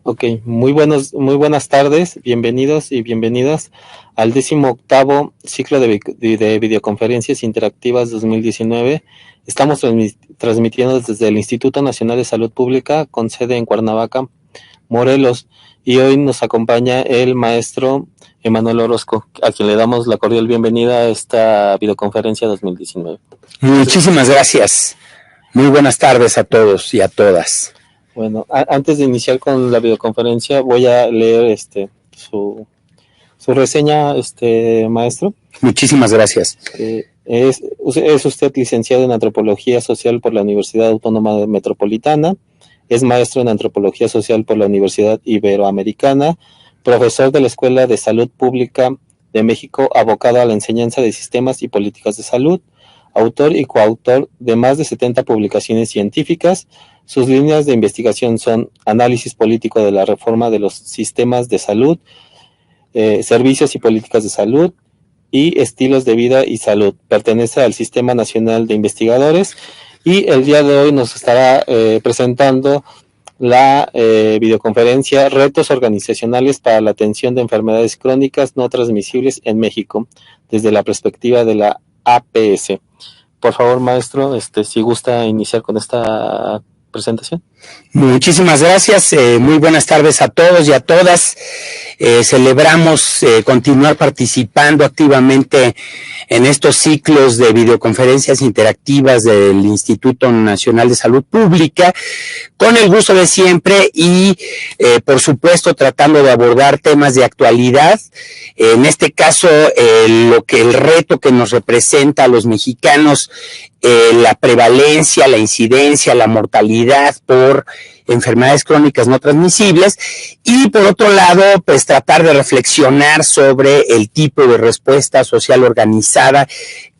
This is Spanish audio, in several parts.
Ok, muy buenas tardes, bienvenidos y bienvenidas al 18º ciclo de videoconferencias interactivas 2019. Estamos transmitiendo desde el Instituto Nacional de Salud Pública con sede en Cuernavaca, Morelos, y hoy nos acompaña el maestro Emanuel Orozco, a quien le damos la cordial bienvenida a esta videoconferencia 2019. Muchísimas gracias. Muy buenas tardes a todos y a todas. Bueno, antes de iniciar con la videoconferencia, voy a leer su reseña, maestro. Muchísimas gracias. Es usted licenciado en Antropología Social por la Universidad Autónoma Metropolitana, es maestro en Antropología Social por la Universidad Iberoamericana, profesor de la Escuela de Salud Pública de México, abocado a la enseñanza de sistemas y políticas de salud, autor y coautor de más de 70 publicaciones científicas. Sus líneas de investigación son análisis político de la reforma de los sistemas de salud, servicios y políticas de salud y estilos de vida y salud. Pertenece al Sistema Nacional de Investigadores y el día de hoy nos estará presentando la videoconferencia Retos Organizacionales para la Atención de Enfermedades Crónicas No Transmisibles en México, desde la perspectiva de la APS. Por favor, maestro, si gusta iniciar con esta presentación. Muchísimas gracias, muy buenas tardes a todos y a todas. Celebramos continuar participando activamente en estos ciclos de videoconferencias interactivas del Instituto Nacional de Salud Pública, con el gusto de siempre y, por supuesto, tratando de abordar temas de actualidad. En este caso, el reto que nos representa a los mexicanos, la prevalencia, la incidencia, la mortalidad por enfermedades crónicas no transmisibles, y por otro lado, pues tratar de reflexionar sobre el tipo de respuesta social organizada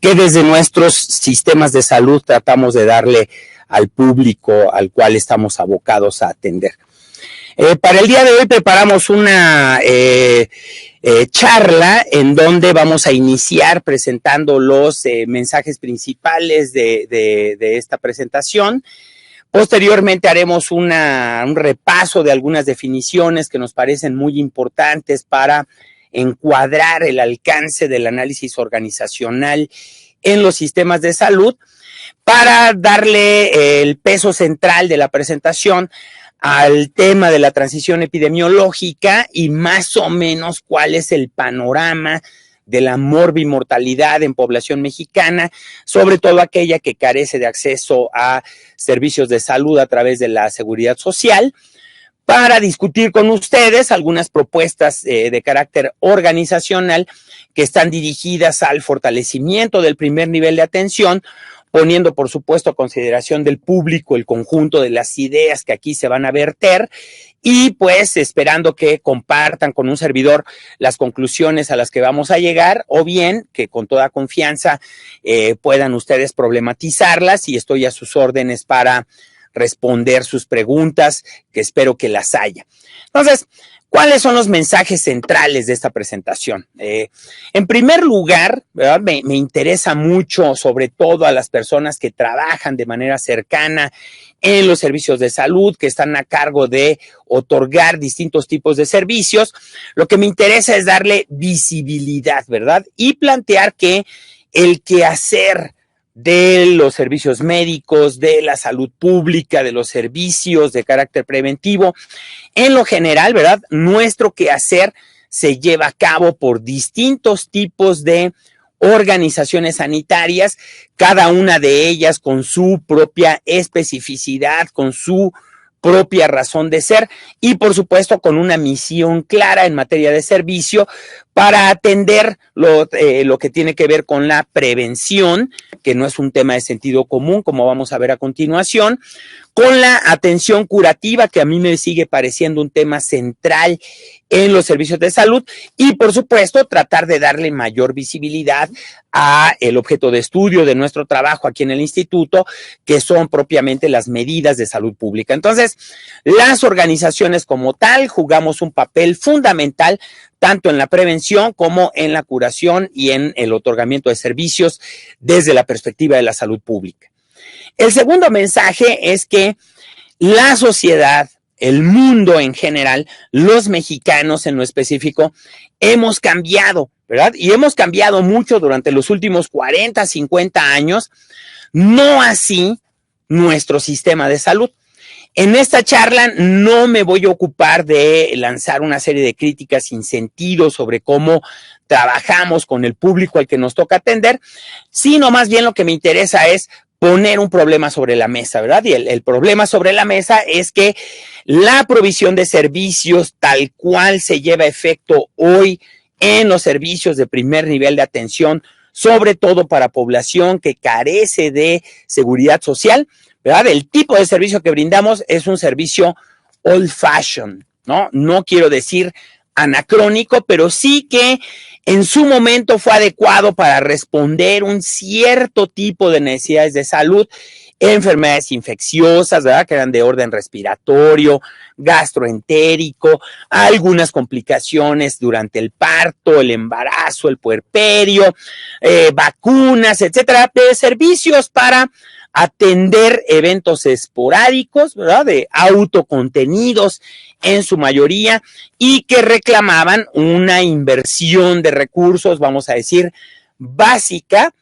que desde nuestros sistemas de salud tratamos de darle al público al cual estamos abocados a atender. Para el día de hoy preparamos una charla en donde vamos a iniciar presentando los mensajes principales de esta presentación. Posteriormente haremos un repaso de algunas definiciones que nos parecen muy importantes para encuadrar el alcance del análisis organizacional en los sistemas de salud, para darle el peso central de la presentación al tema de la transición epidemiológica y más o menos cuál es el panorama de la morbimortalidad en población mexicana, sobre todo aquella que carece de acceso a servicios de salud a través de la seguridad social, para discutir con ustedes algunas propuestas de carácter organizacional que están dirigidas al fortalecimiento del primer nivel de atención, poniendo por supuesto a consideración del público el conjunto de las ideas que aquí se van a verter, y pues esperando que compartan con un servidor las conclusiones a las que vamos a llegar, o bien que con toda confianza puedan ustedes problematizarlas, y estoy a sus órdenes para responder sus preguntas, que espero que las haya. Entonces, ¿cuáles son los mensajes centrales de esta presentación? En primer lugar, ¿verdad? Me interesa mucho, sobre todo a las personas que trabajan de manera cercana en los servicios de salud, que están a cargo de otorgar distintos tipos de servicios. Lo que me interesa es darle visibilidad, ¿verdad? Y plantear que el quehacer de los servicios médicos, de la salud pública, de los servicios de carácter preventivo, en lo general, ¿verdad? Nuestro quehacer se lleva a cabo por distintos tipos de organizaciones sanitarias, cada una de ellas con su propia especificidad, con su propia razón de ser y, por supuesto, con una misión clara en materia de servicio para atender lo que tiene que ver con la prevención, que no es un tema de sentido común, como vamos a ver a continuación, con la atención curativa, que a mí me sigue pareciendo un tema central en los servicios de salud, y por supuesto tratar de darle mayor visibilidad a el objeto de estudio de nuestro trabajo aquí en el instituto, que son propiamente las medidas de salud pública. Entonces, las organizaciones como tal jugamos un papel fundamental tanto en la prevención como en la curación y en el otorgamiento de servicios desde la perspectiva de la salud pública. El segundo mensaje es que la sociedad, el mundo en general, los mexicanos en lo específico, hemos cambiado, ¿verdad? Y hemos cambiado mucho durante los últimos 40, 50 años, no así nuestro sistema de salud. En esta charla no me voy a ocupar de lanzar una serie de críticas sin sentido sobre cómo trabajamos con el público al que nos toca atender, sino más bien lo que me interesa es poner un problema sobre la mesa, ¿verdad? Y el problema sobre la mesa es que la provisión de servicios tal cual se lleva a efecto hoy en los servicios de primer nivel de atención, sobre todo para población que carece de seguridad social, ¿verdad? El tipo de servicio que brindamos es un servicio old fashion, ¿no? No quiero decir anacrónico, pero sí que en su momento fue adecuado para responder un cierto tipo de necesidades de salud, enfermedades infecciosas, ¿verdad? Que eran de orden respiratorio, gastroentérico, algunas complicaciones durante el parto, el embarazo, el puerperio, vacunas, etcétera, de servicios para atender eventos esporádicos, ¿verdad? De autocontenidos en su mayoría y que reclamaban una inversión de recursos, vamos a decir, básica,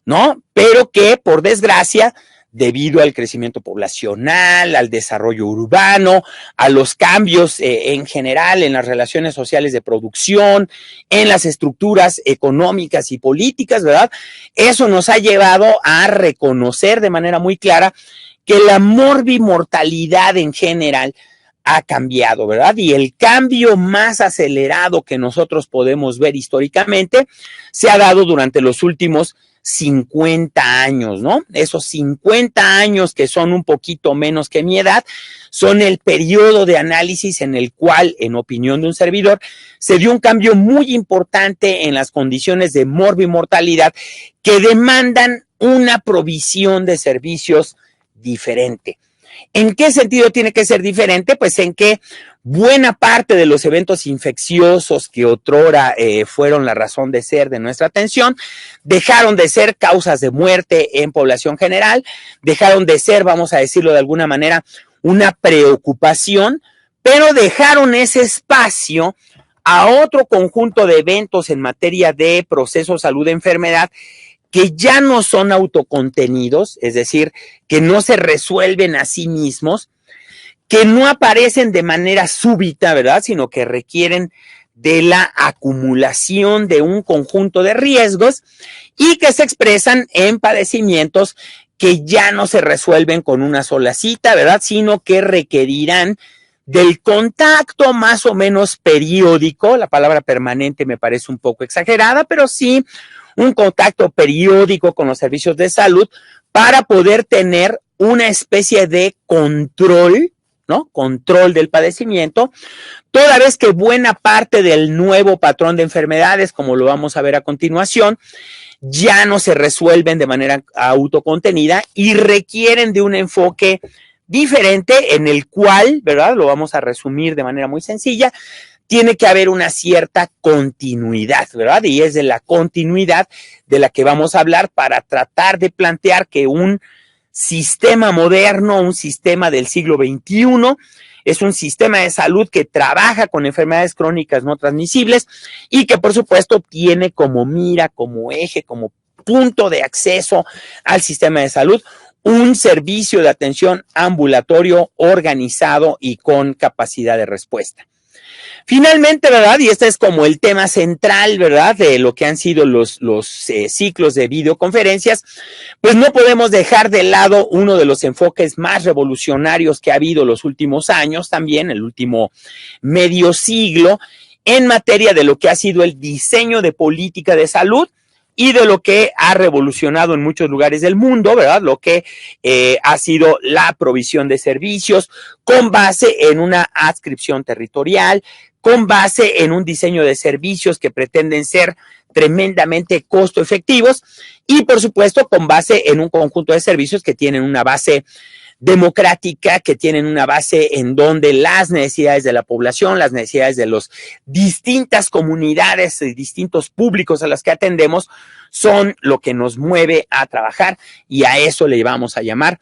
¿no? Pero que, por desgracia, debido al crecimiento poblacional, al desarrollo urbano, a los cambios en general en las relaciones sociales de producción, en las estructuras económicas y políticas, ¿verdad? Eso nos ha llevado a reconocer de manera muy clara que la morbimortalidad en general ha cambiado, ¿verdad? Y el cambio más acelerado que nosotros podemos ver históricamente se ha dado durante los últimos 50 años, ¿no? Esos 50 años que son un poquito menos que mi edad, son el periodo de análisis en el cual, en opinión de un servidor, se dio un cambio muy importante en las condiciones de morbimortalidad que demandan una provisión de servicios diferente. ¿En qué sentido tiene que ser diferente? Pues en que buena parte de los eventos infecciosos que otrora fueron la razón de ser de nuestra atención, dejaron de ser causas de muerte en población general, dejaron de ser, vamos a decirlo de alguna manera, una preocupación, pero dejaron ese espacio a otro conjunto de eventos en materia de proceso salud-enfermedad que ya no son autocontenidos, es decir, que no se resuelven a sí mismos, que no aparecen de manera súbita, ¿verdad? Sino que requieren de la acumulación de un conjunto de riesgos y que se expresan en padecimientos que ya no se resuelven con una sola cita, ¿verdad? Sino que requerirán del contacto más o menos periódico, la palabra permanente me parece un poco exagerada, pero sí un contacto periódico con los servicios de salud para poder tener una especie de control, ¿no? Control del padecimiento, toda vez que buena parte del nuevo patrón de enfermedades, como lo vamos a ver a continuación, ya no se resuelven de manera autocontenida y requieren de un enfoque diferente en el cual, ¿verdad? Lo vamos a resumir de manera muy sencilla. Tiene que haber una cierta continuidad, ¿verdad? Y es de la continuidad de la que vamos a hablar para tratar de plantear que un sistema moderno, un sistema del siglo XXI, es un sistema de salud que trabaja con enfermedades crónicas no transmisibles y que, por supuesto, tiene como mira, como eje, como punto de acceso al sistema de salud un servicio de atención ambulatorio organizado y con capacidad de respuesta. Finalmente, ¿verdad? Y este es como el tema central, ¿verdad? De lo que han sido los ciclos de videoconferencias, pues no podemos dejar de lado uno de los enfoques más revolucionarios que ha habido los últimos años, también el último medio siglo, en materia de lo que ha sido el diseño de política de salud y de lo que ha revolucionado en muchos lugares del mundo, ¿verdad? Lo que ha sido la provisión de servicios con base en una adscripción territorial, con base en un diseño de servicios que pretenden ser tremendamente costo efectivos y, por supuesto, con base en un conjunto de servicios que tienen una base democrática, que tienen una base en donde las necesidades de la población, las necesidades de las distintas comunidades y distintos públicos a las que atendemos son lo que nos mueve a trabajar, y a eso le vamos a llamar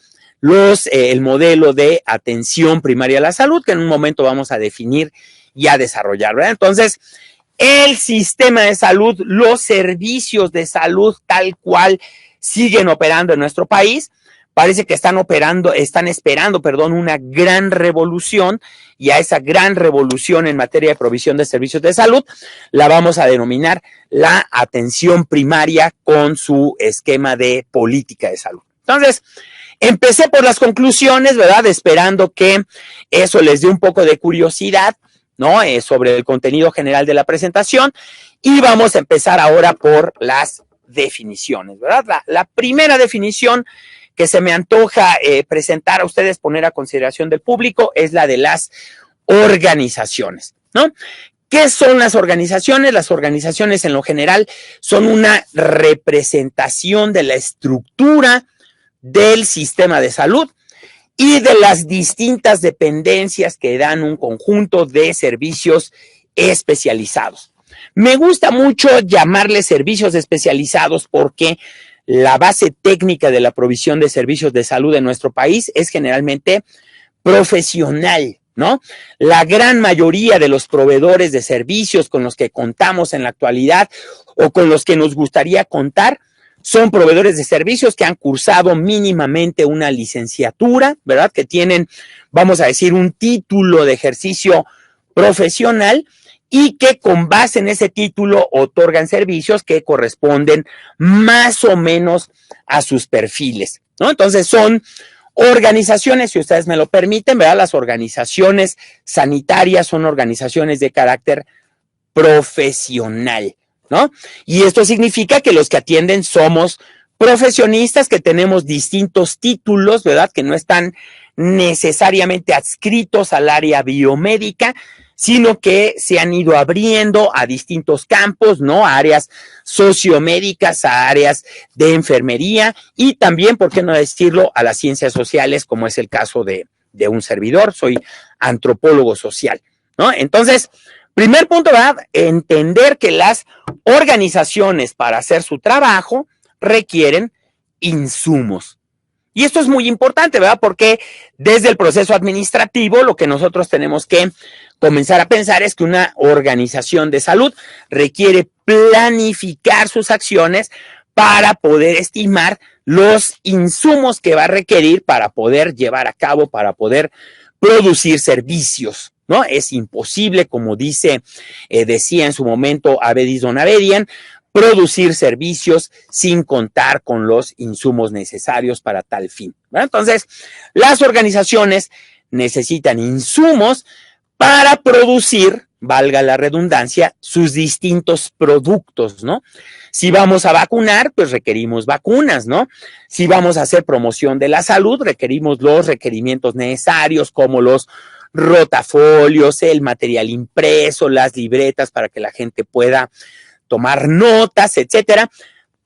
el modelo de atención primaria a la salud, que en un momento vamos a definir y a desarrollar, ¿verdad? Entonces, el sistema de salud, los servicios de salud tal cual siguen operando en nuestro país, parece que están esperando, una gran revolución, y a esa gran revolución en materia de provisión de servicios de salud la vamos a denominar la atención primaria con su esquema de política de salud. Entonces, empecé por las conclusiones, ¿verdad? Esperando que eso les dé un poco de curiosidad, ¿no? Sobre el contenido general de la presentación, y vamos a empezar ahora por las definiciones, ¿verdad? La primera definición que se me antoja presentar a ustedes, poner a consideración del público, es la de las organizaciones, ¿no? ¿Qué son las organizaciones? Las organizaciones en lo general son una representación de la estructura del sistema de salud y de las distintas dependencias que dan un conjunto de servicios especializados. Me gusta mucho llamarles servicios especializados porque la base técnica de la provisión de servicios de salud en nuestro país es generalmente profesional, ¿no? La gran mayoría de los proveedores de servicios con los que contamos en la actualidad o con los que nos gustaría contar son proveedores de servicios que han cursado mínimamente una licenciatura, ¿verdad? Que tienen, vamos a decir, un título de ejercicio profesional y que con base en ese título otorgan servicios que corresponden más o menos a sus perfiles, ¿no? Entonces son organizaciones, si ustedes me lo permiten, ¿verdad? Las organizaciones sanitarias son organizaciones de carácter profesional, ¿no? Y esto significa que los que atienden somos profesionistas que tenemos distintos títulos, ¿verdad? Que no están necesariamente adscritos al área biomédica, sino que se han ido abriendo a distintos campos, ¿no? A áreas sociomédicas, a áreas de enfermería y también, ¿por qué no decirlo?, a las ciencias sociales, como es el caso de un servidor. Soy antropólogo social, ¿no? Entonces, primer punto, ¿verdad? Entender que las organizaciones para hacer su trabajo requieren insumos. Y esto es muy importante, ¿verdad? Porque desde el proceso administrativo lo que nosotros tenemos que comenzar a pensar es que una organización de salud requiere planificar sus acciones para poder estimar los insumos que va a requerir para poder llevar a cabo, para poder producir servicios, ¿no? Es imposible, como decía en su momento Abedis Donabedian, producir servicios sin contar con los insumos necesarios para tal fin, ¿verdad? Entonces, las organizaciones necesitan insumos para producir, valga la redundancia, sus distintos productos, ¿no? Si vamos a vacunar, pues requerimos vacunas, ¿no? Si vamos a hacer promoción de la salud, requerimos los requerimientos necesarios como los rotafolios, el material impreso, las libretas para que la gente pueda tomar notas, etcétera.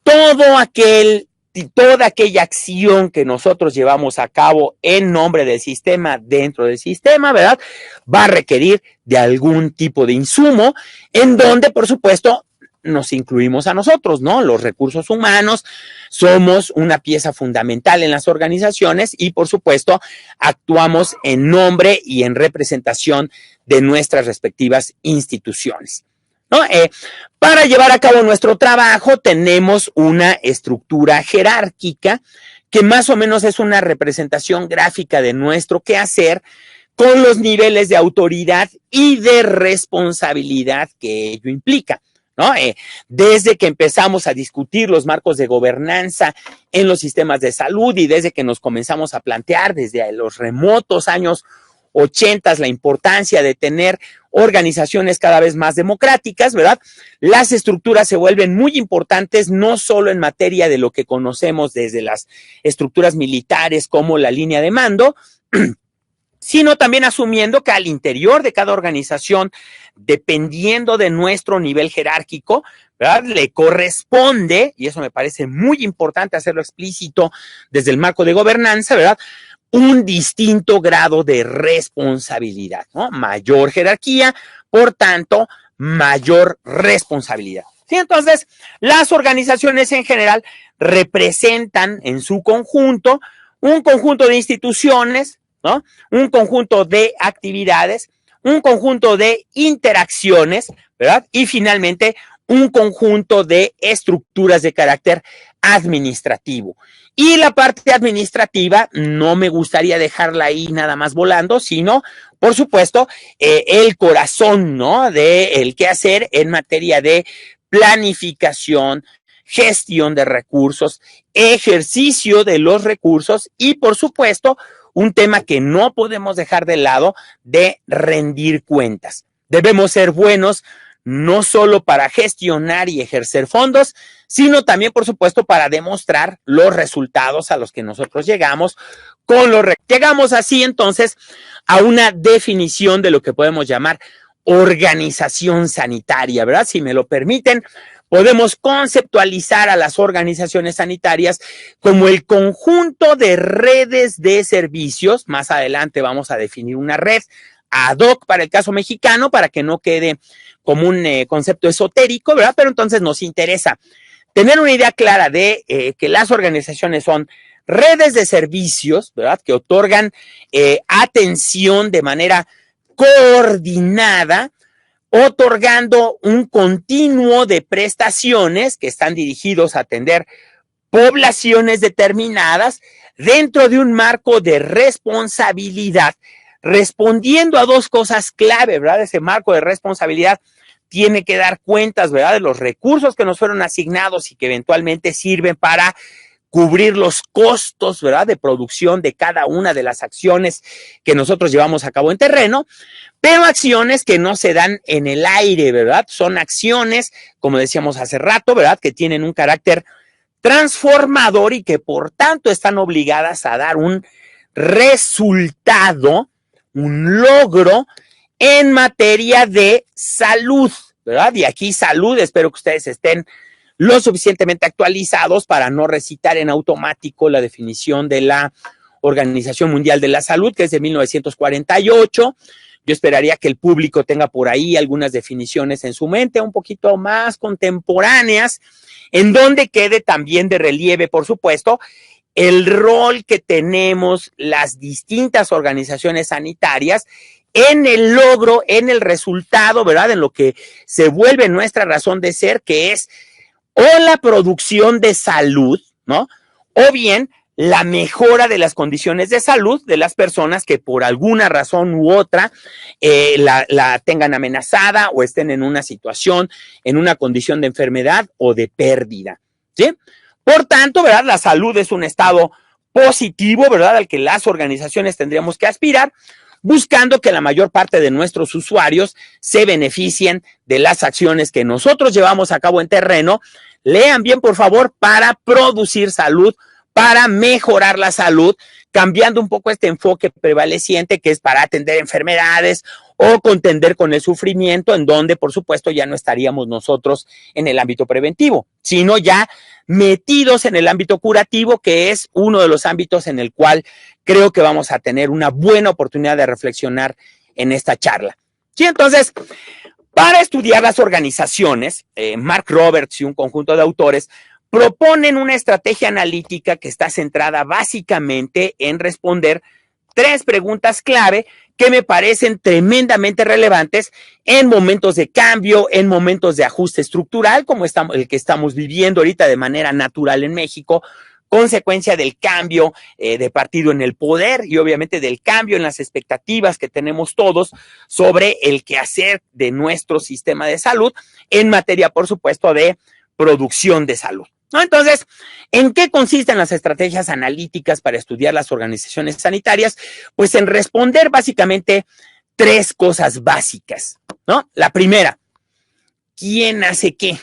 Toda aquella acción que nosotros llevamos a cabo en nombre del sistema, dentro del sistema, ¿verdad?, va a requerir de algún tipo de insumo, en donde, por supuesto, nos incluimos a nosotros, ¿no? Los recursos humanos somos una pieza fundamental en las organizaciones y, por supuesto, actuamos en nombre y en representación de nuestras respectivas instituciones, ¿no? Para llevar a cabo nuestro trabajo tenemos una estructura jerárquica que más o menos es una representación gráfica de nuestro quehacer con los niveles de autoridad y de responsabilidad que ello implica, ¿no? Desde que empezamos a discutir los marcos de gobernanza en los sistemas de salud y desde que nos comenzamos a plantear desde los remotos años 80 la importancia de tener organizaciones cada vez más democráticas, ¿verdad? Las estructuras se vuelven muy importantes, no solo en materia de lo que conocemos desde las estructuras militares como la línea de mando, sino también asumiendo que al interior de cada organización, dependiendo de nuestro nivel jerárquico, ¿verdad?, le corresponde, y eso me parece muy importante hacerlo explícito desde el marco de gobernanza, ¿verdad?, un distinto grado de responsabilidad, ¿no? Mayor jerarquía, por tanto, mayor responsabilidad. ¿Sí? Entonces, las organizaciones en general representan en su conjunto un conjunto de instituciones, ¿no? Un conjunto de actividades, un conjunto de interacciones, ¿verdad? Y finalmente, un conjunto de estructuras de carácter administrativo. Y la parte administrativa no me gustaría dejarla ahí nada más volando, sino, por supuesto, el corazón, ¿no? del quehacer en materia de planificación, gestión de recursos, ejercicio de los recursos y, por supuesto, un tema que no podemos dejar de lado, de rendir cuentas. Debemos ser buenos no solo para gestionar y ejercer fondos, sino también, por supuesto, para demostrar los resultados a los que nosotros llegamos llegamos así entonces a una definición de lo que podemos llamar organización sanitaria, ¿verdad? Si me lo permiten, podemos conceptualizar a las organizaciones sanitarias como el conjunto de redes de servicios. Más adelante vamos a definir una red ad hoc para el caso mexicano, para que no quede como un concepto esotérico, ¿verdad? Pero entonces nos interesa tener una idea clara de que las organizaciones son redes de servicios, ¿verdad? Que otorgan atención de manera coordinada, otorgando un continuo de prestaciones que están dirigidos a atender poblaciones determinadas dentro de un marco de responsabilidad, respondiendo a dos cosas clave, ¿verdad? Ese marco de responsabilidad tiene que dar cuentas, ¿verdad? De los recursos que nos fueron asignados y que eventualmente sirven para cubrir los costos, ¿verdad? De producción de cada una de las acciones que nosotros llevamos a cabo en terreno, pero acciones que no se dan en el aire, ¿verdad? Son acciones, como decíamos hace rato, ¿verdad? Que tienen un carácter transformador y que por tanto están obligadas a dar un resultado, un logro en materia de salud, ¿verdad? Y aquí salud, espero que ustedes estén lo suficientemente actualizados para no recitar en automático la definición de la Organización Mundial de la Salud, que es de 1948. Yo esperaría que el público tenga por ahí algunas definiciones en su mente, un poquito más contemporáneas, en donde quede también de relieve, por supuesto, el rol que tenemos las distintas organizaciones sanitarias en el logro, en el resultado, ¿verdad? En lo que se vuelve nuestra razón de ser, que es o la producción de salud, ¿no? O bien la mejora de las condiciones de salud de las personas que por alguna razón u otra la tengan amenazada o estén en una situación, en una condición de enfermedad o de pérdida, ¿sí? Por tanto, ¿verdad? La salud es un estado positivo, ¿verdad? Al que las organizaciones tendríamos que aspirar, buscando que la mayor parte de nuestros usuarios se beneficien de las acciones que nosotros llevamos a cabo en terreno. Lean bien, por favor, para producir salud, para mejorar la salud, cambiando un poco este enfoque prevaleciente que es para atender enfermedades o contender con el sufrimiento, en donde, por supuesto, ya no estaríamos nosotros en el ámbito preventivo, sino ya metidos en el ámbito curativo, que es uno de los ámbitos en el cual creo que vamos a tener una buena oportunidad de reflexionar en esta charla. Sí, entonces, para estudiar las organizaciones, Mark Roberts y un conjunto de autores proponen una estrategia analítica que está centrada básicamente en responder 3 preguntas clave que me parecen tremendamente relevantes en momentos de cambio, en momentos de ajuste estructural, como el que estamos viviendo ahorita de manera natural en México, consecuencia del cambio de partido en el poder y obviamente del cambio en las expectativas que tenemos todos sobre el quehacer de nuestro sistema de salud en materia, por supuesto, de producción de salud, ¿no? Entonces, ¿en qué consisten las estrategias analíticas para estudiar las organizaciones sanitarias? Pues en responder básicamente 3 cosas básicas, ¿no? La primera, ¿quién hace qué?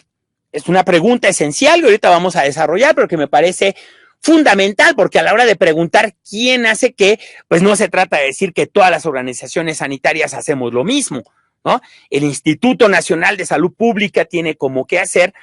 Es una pregunta esencial que ahorita vamos a desarrollar, pero que me parece fundamental, porque a la hora de preguntar quién hace qué, pues no se trata de decir que todas las organizaciones sanitarias hacemos lo mismo, ¿no? El Instituto Nacional de Salud Pública tiene como qué hacer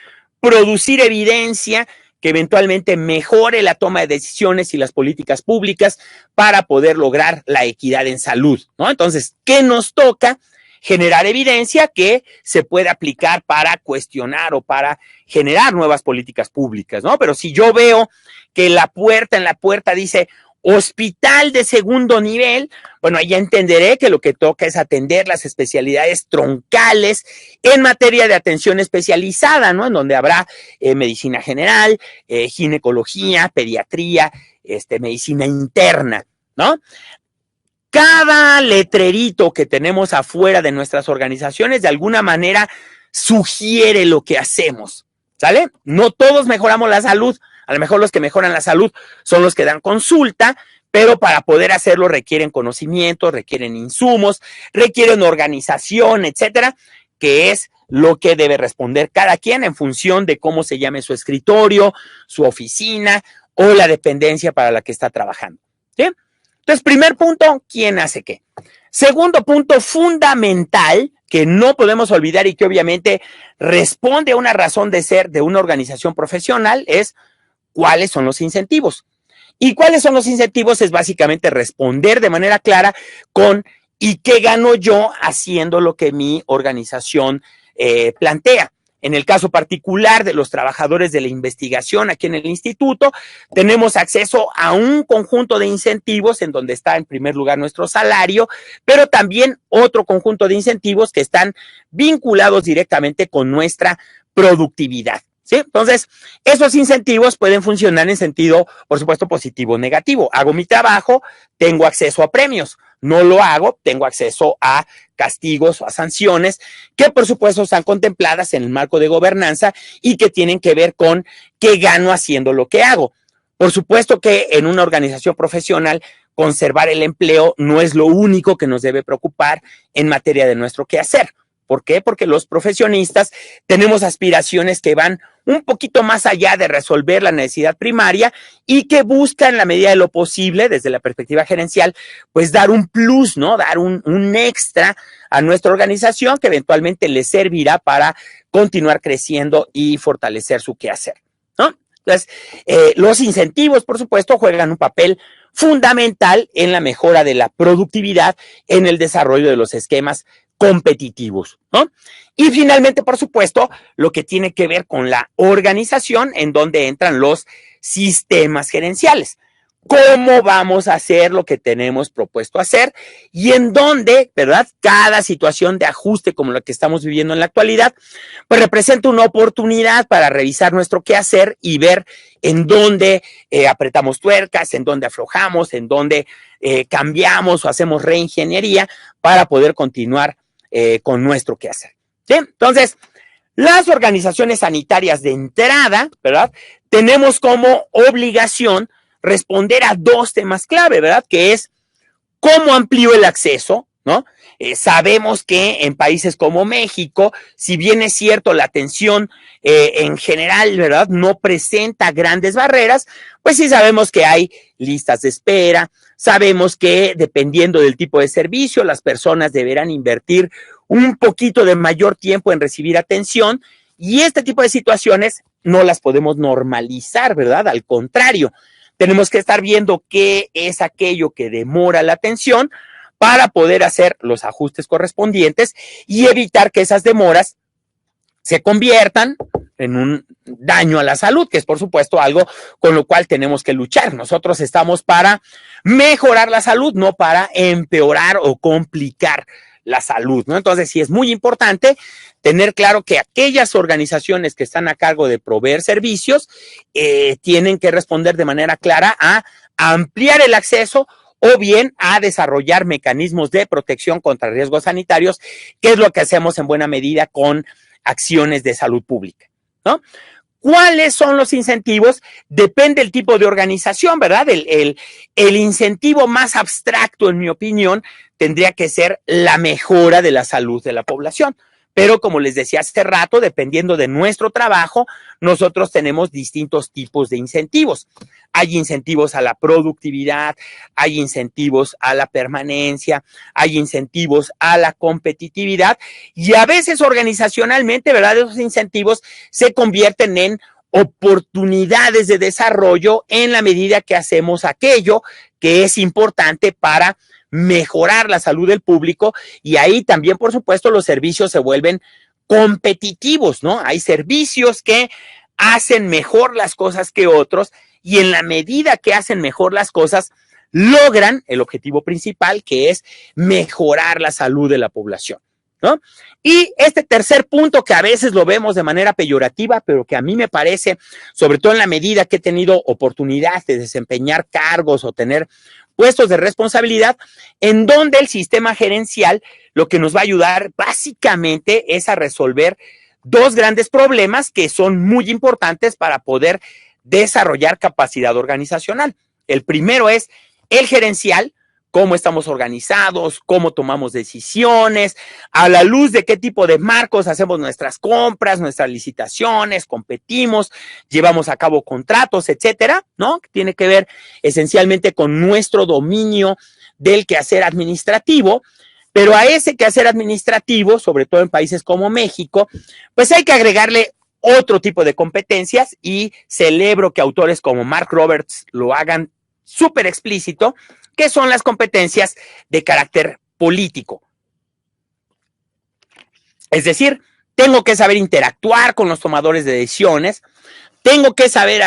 producir evidencia que eventualmente mejore la toma de decisiones y las políticas públicas para poder lograr la equidad en salud, ¿no? Entonces, ¿qué nos toca? Generar evidencia que se puede aplicar para cuestionar o para generar nuevas políticas públicas, ¿no? Pero si yo veo que en la puerta dice hospital de segundo nivel, bueno, ahí ya entenderé que lo que toca es atender las especialidades troncales en materia de atención especializada, ¿no? En donde habrá medicina general, ginecología, pediatría, medicina interna, ¿no? Cada letrerito que tenemos afuera de nuestras organizaciones de alguna manera sugiere lo que hacemos, ¿sale? No todos mejoramos la salud. A lo mejor los que mejoran la salud son los que dan consulta, pero para poder hacerlo requieren conocimiento, requieren insumos, requieren organización, etcétera, que es lo que debe responder cada quien en función de cómo se llame su escritorio, su oficina o la dependencia para la que está trabajando, ¿sí? Entonces, primer punto, ¿quién hace qué? Segundo punto fundamental que no podemos olvidar y que obviamente responde a una razón de ser de una organización profesional es ¿cuáles son los incentivos? ¿Y cuáles son los incentivos? Es básicamente responder de manera clara con ¿y qué gano yo haciendo lo que mi organización plantea? En el caso particular de los trabajadores de la investigación aquí en el instituto, tenemos acceso a un conjunto de incentivos en donde está en primer lugar nuestro salario, pero también otro conjunto de incentivos que están vinculados directamente con nuestra productividad, ¿sí? Entonces, esos incentivos pueden funcionar en sentido, por supuesto, positivo o negativo. Hago mi trabajo, tengo acceso a premios. No lo hago, tengo acceso a castigos o a sanciones que, por supuesto, están contempladas en el marco de gobernanza y que tienen que ver con qué gano haciendo lo que hago. Por supuesto que en una organización profesional, conservar el empleo no es lo único que nos debe preocupar en materia de nuestro quehacer. ¿Por qué? Porque los profesionistas tenemos aspiraciones que van un poquito más allá de resolver la necesidad primaria y que buscan, en la medida de lo posible, desde la perspectiva gerencial, pues dar un plus, ¿no? Dar un extra a nuestra organización que eventualmente les servirá para continuar creciendo y fortalecer su quehacer, ¿no? Entonces, los incentivos, por supuesto, juegan un papel fundamental en la mejora de la productividad, en el desarrollo de los esquemas competitivos, ¿no? Y finalmente, por supuesto, lo que tiene que ver con la organización, en donde entran los sistemas gerenciales. ¿Cómo vamos a hacer lo que tenemos propuesto hacer? Y en donde, ¿verdad? Cada situación de ajuste como la que estamos viviendo en la actualidad, pues representa una oportunidad para revisar nuestro quehacer y ver en dónde apretamos tuercas, en dónde aflojamos, en dónde cambiamos o hacemos reingeniería para poder continuar con nuestro quehacer, ¿sí? Entonces, las organizaciones sanitarias de entrada, ¿verdad? Tenemos como obligación responder a dos temas clave, ¿verdad? Que es cómo amplío el acceso, ¿no? Sabemos que en países como México, si bien es cierto la atención en general, ¿verdad? No presenta grandes barreras, pues sí sabemos que hay listas de espera, sabemos que dependiendo del tipo de servicio, las personas deberán invertir un poquito de mayor tiempo en recibir atención y este tipo de situaciones no las podemos normalizar, ¿verdad? Al contrario, tenemos que estar viendo qué es aquello que demora la atención para poder hacer los ajustes correspondientes y evitar que esas demoras se conviertan en un daño a la salud, que es por supuesto algo con lo cual tenemos que luchar. Nosotros estamos para mejorar la salud, no para empeorar o complicar la salud, ¿no? Entonces sí es muy importante tener claro que aquellas organizaciones que están a cargo de proveer servicios tienen que responder de manera clara a ampliar el acceso o bien a desarrollar mecanismos de protección contra riesgos sanitarios, que es lo que hacemos en buena medida con acciones de salud pública, ¿no? ¿Cuáles son los incentivos? Depende del tipo de organización, ¿verdad? El incentivo más abstracto, en mi opinión, tendría que ser la mejora de la salud de la población. Pero como les decía hace rato, dependiendo de nuestro trabajo, nosotros tenemos distintos tipos de incentivos. Hay incentivos a la productividad, hay incentivos a la permanencia, hay incentivos a la competitividad y a veces organizacionalmente, ¿verdad? Esos incentivos se convierten en oportunidades de desarrollo en la medida que hacemos aquello que es importante para mejorar la salud del público, y ahí también, por supuesto, los servicios se vuelven competitivos, ¿no? Hay servicios que hacen mejor las cosas que otros, y en la medida que hacen mejor las cosas, logran el objetivo principal, que es mejorar la salud de la población, ¿no? Y este tercer punto, que a veces lo vemos de manera peyorativa, pero que a mí me parece, sobre todo en la medida que he tenido oportunidad de desempeñar cargos o tener puestos de responsabilidad, en donde el sistema gerencial lo que nos va a ayudar básicamente es a resolver dos grandes problemas que son muy importantes para poder desarrollar capacidad organizacional. El primero es el gerencial, cómo estamos organizados, cómo tomamos decisiones, a la luz de qué tipo de marcos hacemos nuestras compras, nuestras licitaciones, competimos, llevamos a cabo contratos, etcétera, ¿no? Que tiene que ver esencialmente con nuestro dominio del quehacer administrativo, pero a ese quehacer administrativo, sobre todo en países como México, pues hay que agregarle otro tipo de competencias, y celebro que autores como Mark Roberts lo hagan súper explícito, que son las competencias de carácter político. Es decir, tengo que saber interactuar con los tomadores de decisiones, tengo que saber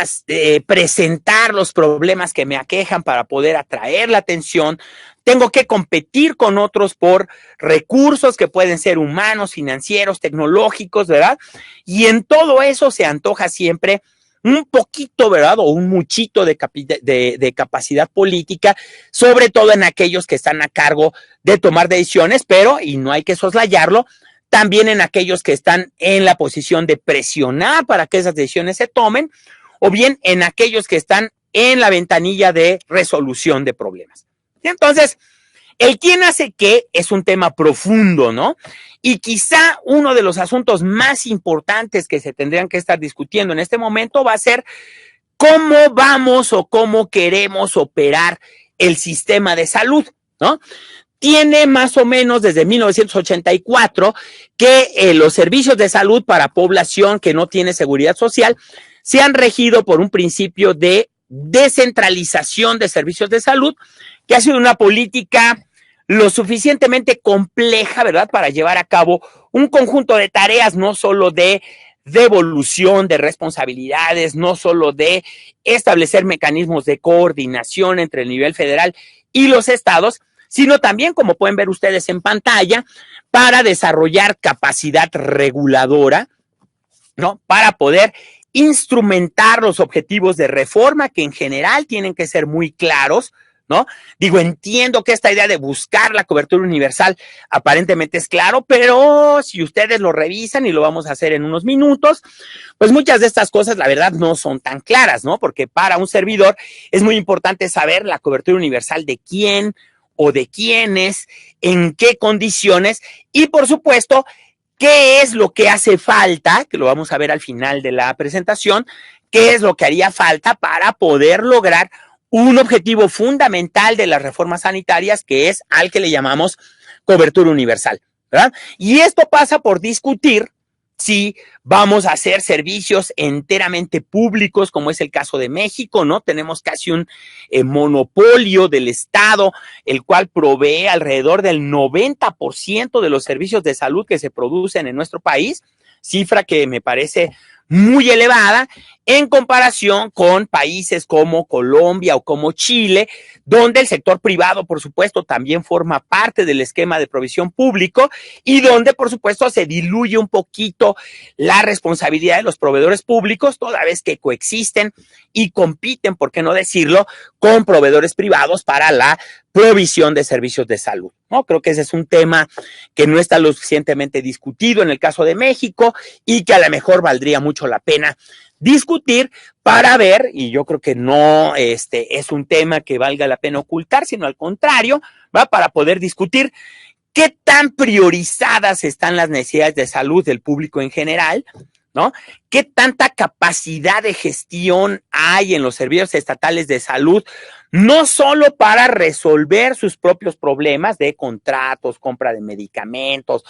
presentar los problemas que me aquejan para poder atraer la atención, tengo que competir con otros por recursos que pueden ser humanos, financieros, tecnológicos, ¿verdad? Y en todo eso se antoja siempre un poquito, ¿verdad? O un muchito de capacidad política, sobre todo en aquellos que están a cargo de tomar decisiones, pero, y no hay que soslayarlo, también en aquellos que están en la posición de presionar para que esas decisiones se tomen, o bien en aquellos que están en la ventanilla de resolución de problemas. Entonces, el quién hace qué es un tema profundo, ¿no? Y quizá uno de los asuntos más importantes que se tendrían que estar discutiendo en este momento va a ser cómo vamos o cómo queremos operar el sistema de salud, ¿no? Tiene más o menos desde 1984 que los servicios de salud para población que no tiene seguridad social se han regido por un principio de descentralización de servicios de salud, que ha sido una política lo suficientemente compleja, ¿verdad?, para llevar a cabo un conjunto de tareas, no solo de devolución de responsabilidades, no solo de establecer mecanismos de coordinación entre el nivel federal y los estados, sino también, como pueden ver ustedes en pantalla, para desarrollar capacidad reguladora, ¿no?, para poder instrumentar los objetivos de reforma, que en general tienen que ser muy claros, ¿no? Digo, entiendo que esta idea de buscar la cobertura universal aparentemente es claro, pero si ustedes lo revisan, y lo vamos a hacer en unos minutos, pues muchas de estas cosas, la verdad, no son tan claras, ¿no? Porque para un servidor es muy importante saber la cobertura universal de quién o de quiénes, en qué condiciones, y por supuesto, qué es lo que hace falta, que lo vamos a ver al final de la presentación, qué es lo que haría falta para poder lograr un objetivo fundamental de las reformas sanitarias, que es al que le llamamos cobertura universal, ¿verdad? Y esto pasa por discutir si vamos a hacer servicios enteramente públicos, como es el caso de México, ¿no? Tenemos casi un monopolio del Estado, el cual provee alrededor del 90% de los servicios de salud que se producen en nuestro país, cifra que me parece muy elevada en comparación con países como Colombia o como Chile, donde el sector privado, por supuesto, también forma parte del esquema de provisión público, y donde, por supuesto, se diluye un poquito la responsabilidad de los proveedores públicos, toda vez que coexisten y compiten, por qué no decirlo, con proveedores privados para la provisión de servicios de salud, ¿no? Creo que ese es un tema que no está lo suficientemente discutido en el caso de México, y que a lo mejor valdría mucho la pena discutir para ver, y yo creo que no es un tema que valga la pena ocultar, sino al contrario, ¿va? Para poder discutir qué tan priorizadas están las necesidades de salud del público en general, ¿no? ¿Qué tanta capacidad de gestión hay en los servicios estatales de salud? No solo para resolver sus propios problemas de contratos, compra de medicamentos,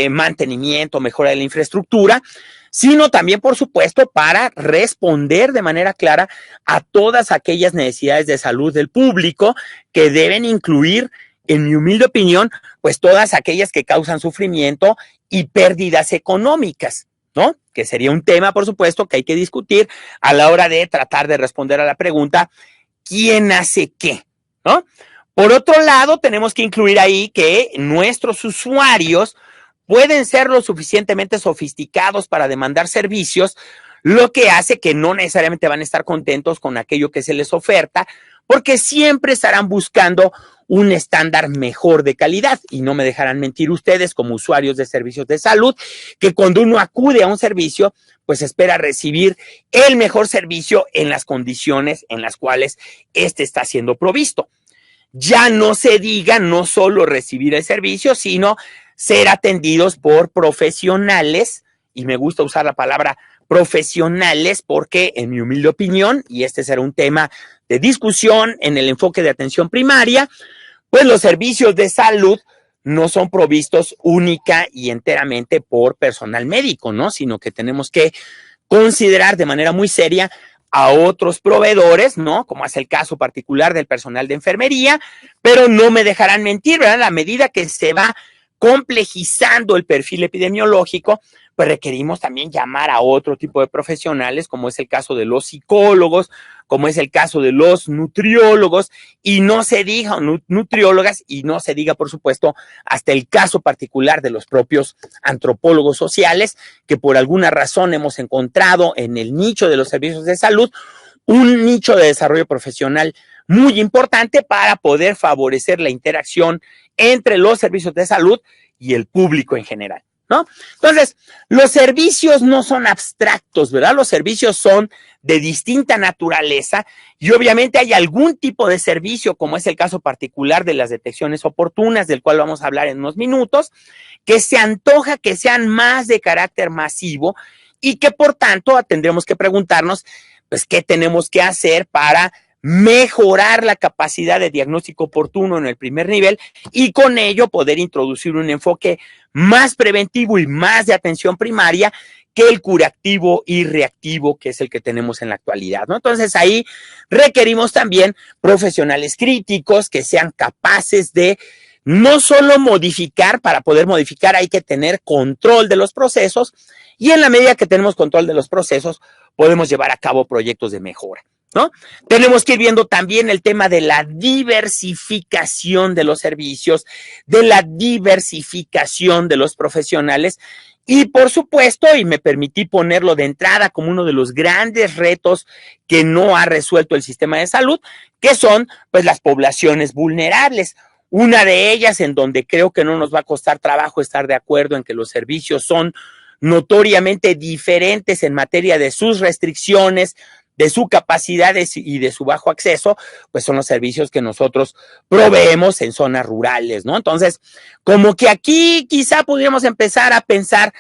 mantenimiento, mejora de la infraestructura, sino también, por supuesto, para responder de manera clara a todas aquellas necesidades de salud del público que deben incluir, en mi humilde opinión, pues todas aquellas que causan sufrimiento y pérdidas económicas, ¿no? Que sería un tema, por supuesto, que hay que discutir a la hora de tratar de responder a la pregunta, ¿quién hace qué? ¿No? Por otro lado, tenemos que incluir ahí que nuestros usuarios pueden ser lo suficientemente sofisticados para demandar servicios, lo que hace que no necesariamente van a estar contentos con aquello que se les oferta, porque siempre estarán buscando un estándar mejor de calidad. Y no me dejarán mentir ustedes, como usuarios de servicios de salud, que cuando uno acude a un servicio, pues espera recibir el mejor servicio en las condiciones en las cuales éste está siendo provisto. Ya no se diga no solo recibir el servicio, sino ser atendidos por profesionales, y me gusta usar la palabra profesionales porque, en mi humilde opinión, y este será un tema de discusión en el enfoque de atención primaria, pues los servicios de salud no son provistos única y enteramente por personal médico, ¿no? Sino que tenemos que considerar de manera muy seria a otros proveedores, ¿no? Como es el caso particular del personal de enfermería, pero no me dejarán mentir, ¿verdad? A la medida que se va complejizando el perfil epidemiológico, pues requerimos también llamar a otro tipo de profesionales, como es el caso de los psicólogos, como es el caso de los nutriólogos, y no se diga nutriólogas, y no se diga, por supuesto, hasta el caso particular de los propios antropólogos sociales, que por alguna razón hemos encontrado en el nicho de los servicios de salud un nicho de desarrollo profesional muy importante para poder favorecer la interacción entre los servicios de salud y el público en general, ¿no? Entonces, los servicios no son abstractos, ¿verdad? Los servicios son de distinta naturaleza y obviamente hay algún tipo de servicio, como es el caso particular de las detecciones oportunas, del cual vamos a hablar en unos minutos, que se antoja que sean más de carácter masivo y que por tanto tendremos que preguntarnos, pues, ¿qué tenemos que hacer para mejorar la capacidad de diagnóstico oportuno en el primer nivel y con ello poder introducir un enfoque más preventivo y más de atención primaria que el curativo y reactivo que es el que tenemos en la actualidad, ¿no? Entonces ahí requerimos también profesionales críticos que sean capaces de no solo modificar, para poder modificar hay que tener control de los procesos y en la medida que tenemos control de los procesos podemos llevar a cabo proyectos de mejora, ¿no? Tenemos que ir viendo también el tema de la diversificación de los servicios, de la diversificación de los profesionales y por supuesto, y me permití ponerlo de entrada como uno de los grandes retos que no ha resuelto el sistema de salud, que son pues las poblaciones vulnerables. Una de ellas en donde creo que no nos va a costar trabajo estar de acuerdo en que los servicios son notoriamente diferentes en materia de sus restricciones, de su capacidad y de su bajo acceso, pues son los servicios que nosotros proveemos en zonas rurales, ¿no? Entonces, como que aquí quizá pudiéramos empezar a pensar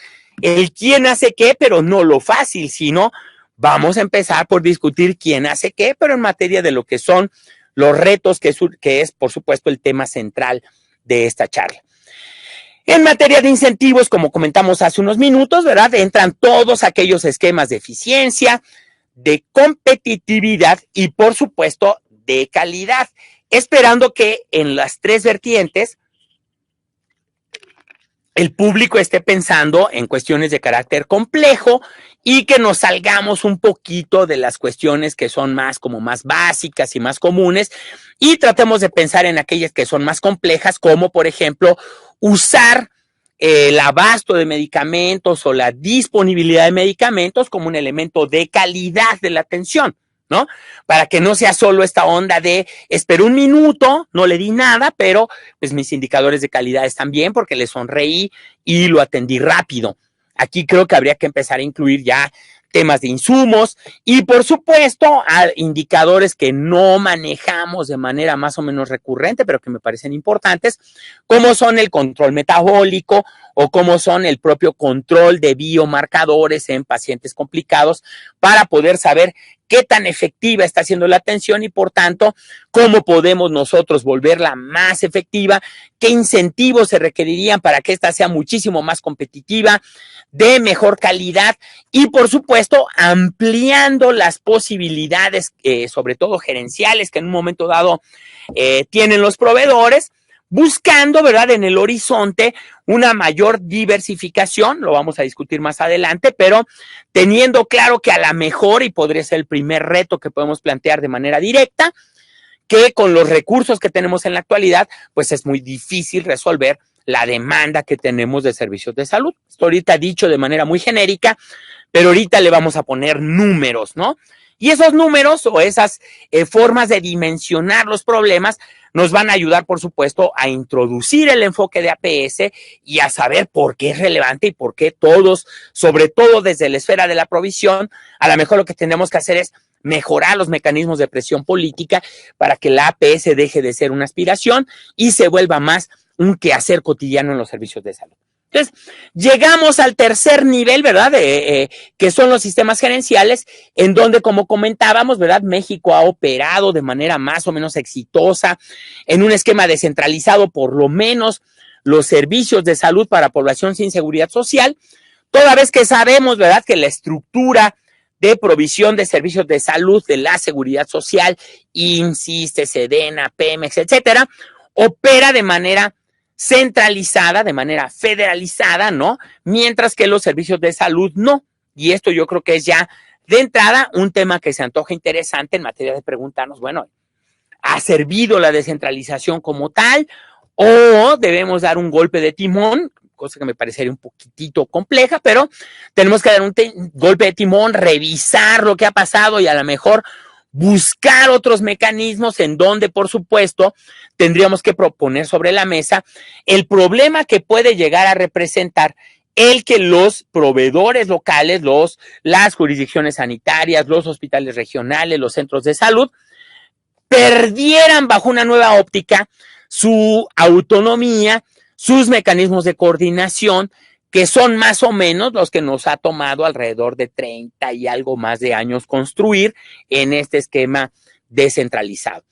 el quién hace qué, pero no lo fácil, sino vamos a empezar por discutir quién hace qué, pero en materia de lo que son los retos, que es, por supuesto, el tema central de esta charla. En materia de incentivos, como comentamos hace unos minutos, ¿verdad? Entran todos aquellos esquemas de eficiencia, de competitividad y, por supuesto, de calidad, esperando que en las tres vertientes el público esté pensando en cuestiones de carácter complejo y que nos salgamos un poquito de las cuestiones que son más básicas y más comunes y tratemos de pensar en aquellas que son más complejas, como por ejemplo usar el abasto de medicamentos o la disponibilidad de medicamentos como un elemento de calidad de la atención, ¿no? Para que no sea solo esta onda de espero un minuto, no le di nada, pero pues mis indicadores de calidad están bien porque le sonreí y lo atendí rápido. Aquí creo que habría que empezar a incluir ya temas de insumos y, por supuesto, a indicadores que no manejamos de manera más o menos recurrente, pero que me parecen importantes, como son el control metabólico o como son el propio control de biomarcadores en pacientes complicados para poder saber qué tan efectiva está siendo la atención y, por tanto, cómo podemos nosotros volverla más efectiva, qué incentivos se requerirían para que ésta sea muchísimo más competitiva, de mejor calidad y, por supuesto, ampliando las posibilidades, sobre todo gerenciales, que en un momento dado tienen los proveedores, buscando, ¿verdad?, en el horizonte una mayor diversificación, lo vamos a discutir más adelante, pero teniendo claro que a la mejor, y podría ser el primer reto que podemos plantear de manera directa, que con los recursos que tenemos en la actualidad, pues es muy difícil resolver la demanda que tenemos de servicios de salud. Esto ahorita dicho de manera muy genérica, pero ahorita le vamos a poner números, ¿no? Y esos números o esas formas de dimensionar los problemas nos van a ayudar, por supuesto, a introducir el enfoque de APS y a saber por qué es relevante y por qué todos, sobre todo desde la esfera de la provisión, a lo mejor lo que tenemos que hacer es mejorar los mecanismos de presión política para que la APS deje de ser una aspiración y se vuelva más un quehacer cotidiano en los servicios de salud. Entonces, llegamos al tercer nivel, ¿verdad? Que son los sistemas gerenciales, en donde, como comentábamos, ¿verdad? México ha operado de manera más o menos exitosa en un esquema descentralizado, por lo menos los servicios de salud para población sin seguridad social, toda vez que sabemos, ¿verdad?, que la estructura de provisión de servicios de salud de la seguridad social, IMSS, SEDENA, Pemex, etcétera, opera de manera centralizada, de manera federalizada, ¿no? Mientras que los servicios de salud no. Y esto yo creo que es ya de entrada un tema que se antoja interesante en materia de preguntarnos, bueno, ¿ha servido la descentralización como tal o debemos dar un golpe de timón? Cosa que me parecería un poquitito compleja, pero tenemos que dar un golpe de timón, revisar lo que ha pasado y a lo mejor buscar otros mecanismos en donde, por supuesto, tendríamos que proponer sobre la mesa el problema que puede llegar a representar el que los proveedores locales, las jurisdicciones sanitarias, los hospitales regionales, los centros de salud, perdieran bajo una nueva óptica su autonomía, sus mecanismos de coordinación, que son más o menos los que nos ha tomado alrededor de 30 y algo más de años construir en este esquema descentralizado.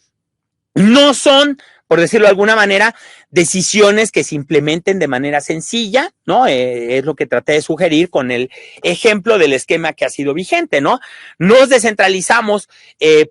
No son, por decirlo de alguna manera, decisiones que se implementen de manera sencilla, ¿no? Es lo que traté de sugerir con el ejemplo del esquema que ha sido vigente, ¿no? Nos descentralizamos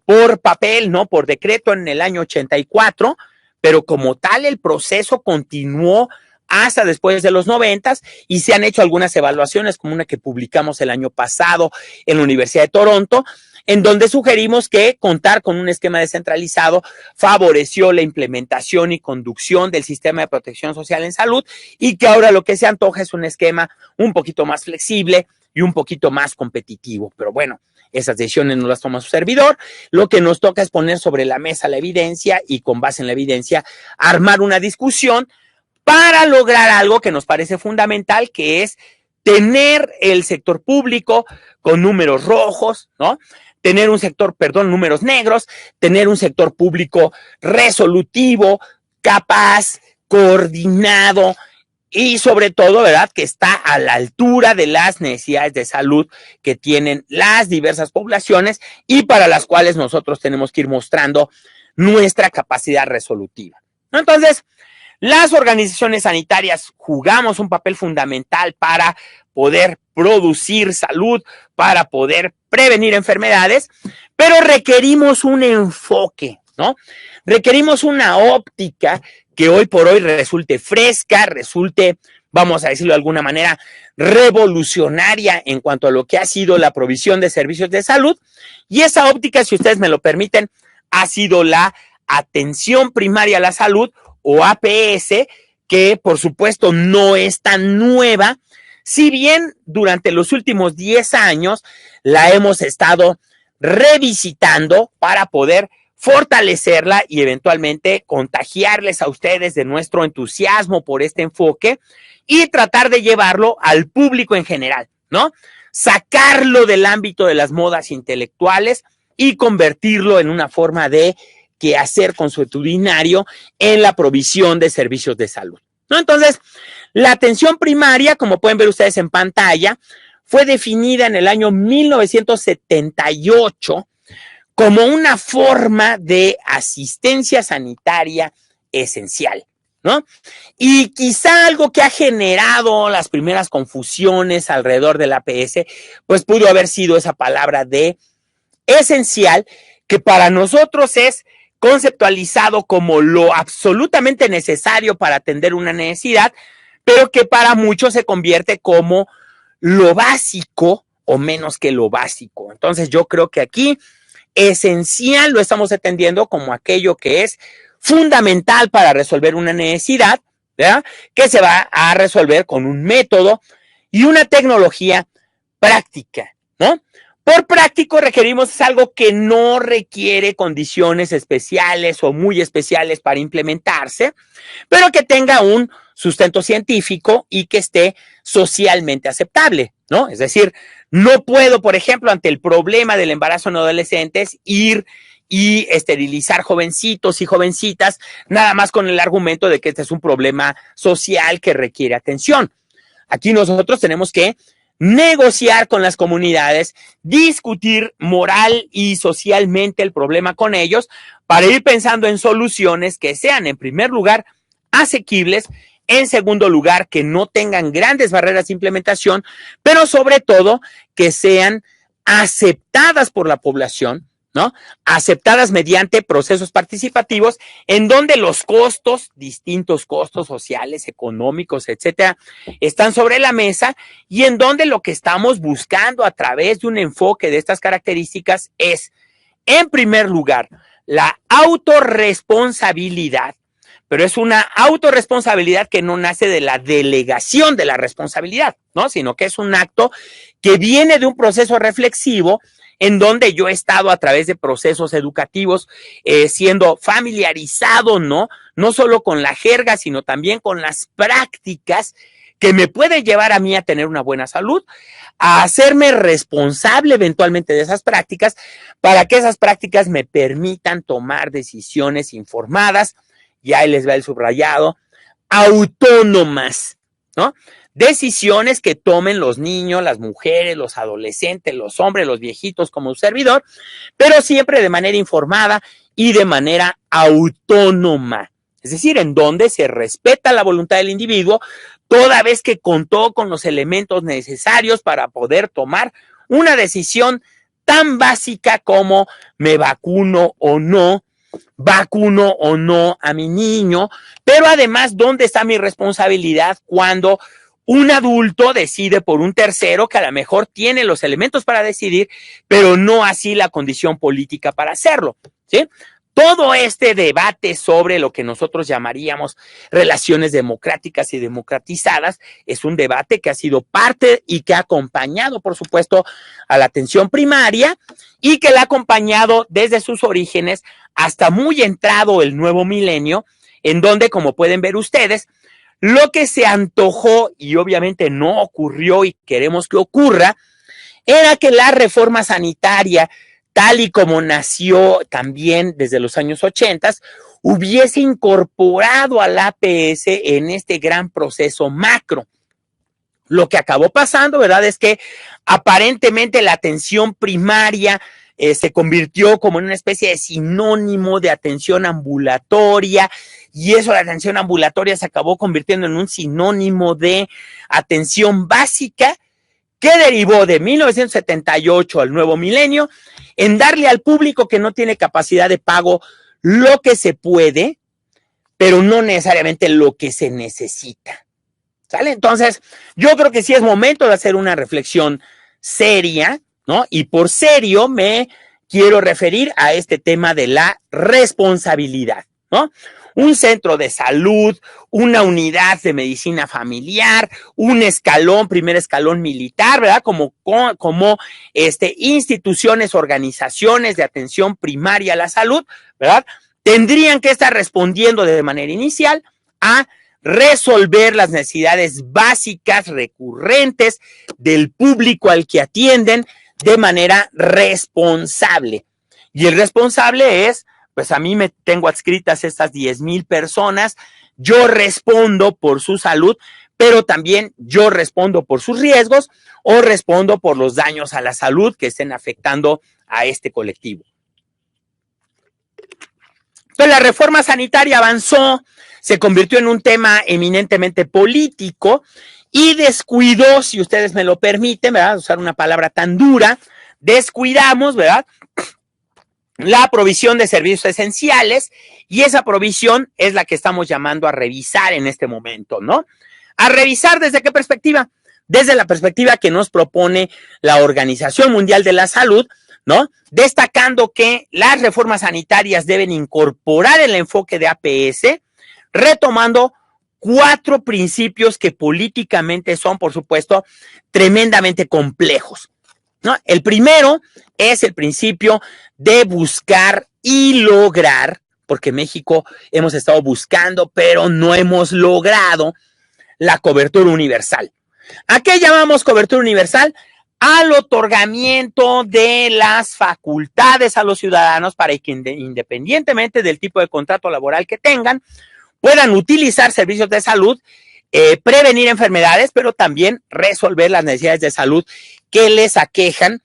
por papel, ¿no? Por decreto en el año 84, pero como tal el proceso continuó hasta después de los 90 y se han hecho algunas evaluaciones, como una que publicamos el año pasado en la Universidad de Toronto, en donde sugerimos que contar con un esquema descentralizado favoreció la implementación y conducción del sistema de protección social en salud y que ahora lo que se antoja es un esquema un poquito más flexible y un poquito más competitivo. Pero bueno, esas decisiones no las toma su servidor. Lo que nos toca es poner sobre la mesa la evidencia y con base en la evidencia armar una discusión para lograr algo que nos parece fundamental, que es tener el sector público con números rojos, ¿no? Tener un sector, números negros, tener un sector público resolutivo, capaz, coordinado y sobre todo, ¿verdad?, que está a la altura de las necesidades de salud que tienen las diversas poblaciones y para las cuales nosotros tenemos que ir mostrando nuestra capacidad resolutiva, ¿no? Entonces, las organizaciones sanitarias jugamos un papel fundamental para poder producir salud, para poder prevenir enfermedades, pero requerimos un enfoque, ¿no? Requerimos una óptica que hoy por hoy resulte fresca, resulte, vamos a decirlo de alguna manera, revolucionaria en cuanto a lo que ha sido la provisión de servicios de salud. Y esa óptica, si ustedes me lo permiten, ha sido la atención primaria a la salud, o APS, que por supuesto no es tan nueva, si bien durante los últimos 10 años la hemos estado revisitando para poder fortalecerla y eventualmente contagiarles a ustedes de nuestro entusiasmo por este enfoque y tratar de llevarlo al público en general, ¿no? sacarlo del ámbito de las modas intelectuales y convertirlo en una forma de quehacer consuetudinario en la provisión de servicios de salud, ¿no? Entonces, la atención primaria, como pueden ver ustedes en pantalla, fue definida en el año 1978 como una forma de asistencia sanitaria esencial, ¿no? Y quizá algo que ha generado las primeras confusiones alrededor del APS, pues pudo haber sido esa palabra de esencial, que para nosotros es conceptualizado como lo absolutamente necesario para atender una necesidad, pero que para muchos se convierte como lo básico o menos que lo básico. Entonces yo creo que aquí esencial lo estamos entendiendo como aquello que es fundamental para resolver una necesidad, ¿verdad? Que se va a resolver con un método y una tecnología práctica, ¿no? Por práctico requerimos algo que no requiere condiciones especiales o muy especiales para implementarse, pero que tenga un sustento científico y que esté socialmente aceptable, ¿no? Es decir, no puedo, por ejemplo, ante el problema del embarazo en adolescentes, ir y esterilizar jovencitos y jovencitas, nada más con el argumento de que este es un problema social que requiere atención. Aquí nosotros tenemos que negociar con las comunidades, discutir moral y socialmente el problema con ellos para ir pensando en soluciones que sean, en primer lugar, asequibles, en segundo lugar, que no tengan grandes barreras de implementación, pero sobre todo que sean aceptadas por la población, ¿no? Aceptadas mediante procesos participativos en donde los costos, distintos costos sociales, económicos, etcétera, están sobre la mesa y en donde lo que estamos buscando a través de un enfoque de estas características es, en primer lugar, la autorresponsabilidad, pero es una autorresponsabilidad que no nace de la delegación de la responsabilidad, ¿no? Sino que es un acto que viene de un proceso reflexivo en donde yo he estado a través de procesos educativos siendo familiarizado, ¿no? No solo con la jerga, sino también con las prácticas que me pueden llevar a mí a tener una buena salud, a hacerme responsable eventualmente de esas prácticas, para que esas prácticas me permitan tomar decisiones informadas, y ahí les va el subrayado, autónomas, ¿no? Decisiones que tomen los niños, las mujeres, los adolescentes, los hombres, los viejitos como un servidor, pero siempre de manera informada y de manera autónoma. Es decir, en donde se respeta la voluntad del individuo, toda vez que contó con los elementos necesarios para poder tomar una decisión tan básica como me vacuno o no a mi niño, pero además, ¿dónde está mi responsabilidad cuando un adulto decide por un tercero que a lo mejor tiene los elementos para decidir, pero no así la condición política para hacerlo, ¿sí? Todo este debate sobre lo que nosotros llamaríamos relaciones democráticas y democratizadas es un debate que ha sido parte y que ha acompañado, por supuesto, a la atención primaria y que la ha acompañado desde sus orígenes hasta muy entrado el nuevo milenio, en donde, como pueden ver ustedes, lo que se antojó y obviamente no ocurrió y queremos que ocurra, era que la reforma sanitaria, tal y como nació también desde los años 80, hubiese incorporado al APS en este gran proceso macro. Lo que acabó pasando, ¿verdad?, es que aparentemente la atención primaria se convirtió como en una especie de sinónimo de atención ambulatoria, y eso, la atención ambulatoria, se acabó convirtiendo en un sinónimo de atención básica, que derivó de 1978 al nuevo milenio en darle al público que no tiene capacidad de pago lo que se puede, pero no necesariamente lo que se necesita. ¿Sale? Entonces, yo creo que sí es momento de hacer una reflexión seria, ¿no? Y por serio me quiero referir a este tema de la responsabilidad, ¿no? Un centro de salud, una unidad de medicina familiar, un escalón, primer escalón militar, ¿verdad? Como instituciones, organizaciones de atención primaria a la salud, ¿verdad? Tendrían que estar respondiendo de manera inicial a resolver las necesidades básicas recurrentes del público al que atienden de manera responsable. Y el responsable es, pues a mí me tengo adscritas estas 10,000 personas, yo respondo por su salud, pero también yo respondo por sus riesgos o respondo por los daños a la salud que estén afectando a este colectivo. Entonces la reforma sanitaria avanzó, se convirtió en un tema eminentemente político y descuidó, si ustedes me lo permiten, ¿verdad? Usar una palabra tan dura, descuidamos, ¿verdad?, la provisión de servicios esenciales, y esa provisión es la que estamos llamando a revisar en este momento, ¿no? ¿A revisar desde qué perspectiva? Desde la perspectiva que nos propone la Organización Mundial de la Salud, ¿no? Destacando que las reformas sanitarias deben incorporar el enfoque de APS, retomando 4 principios que políticamente son, por supuesto, tremendamente complejos, ¿no? El primero es el principio de buscar y lograr, porque México hemos estado buscando, pero no hemos logrado la cobertura universal. ¿A qué llamamos cobertura universal? Al otorgamiento de las facultades a los ciudadanos para que independientemente del tipo de contrato laboral que tengan, puedan utilizar servicios de salud, prevenir enfermedades, pero también resolver las necesidades de salud que les aquejan,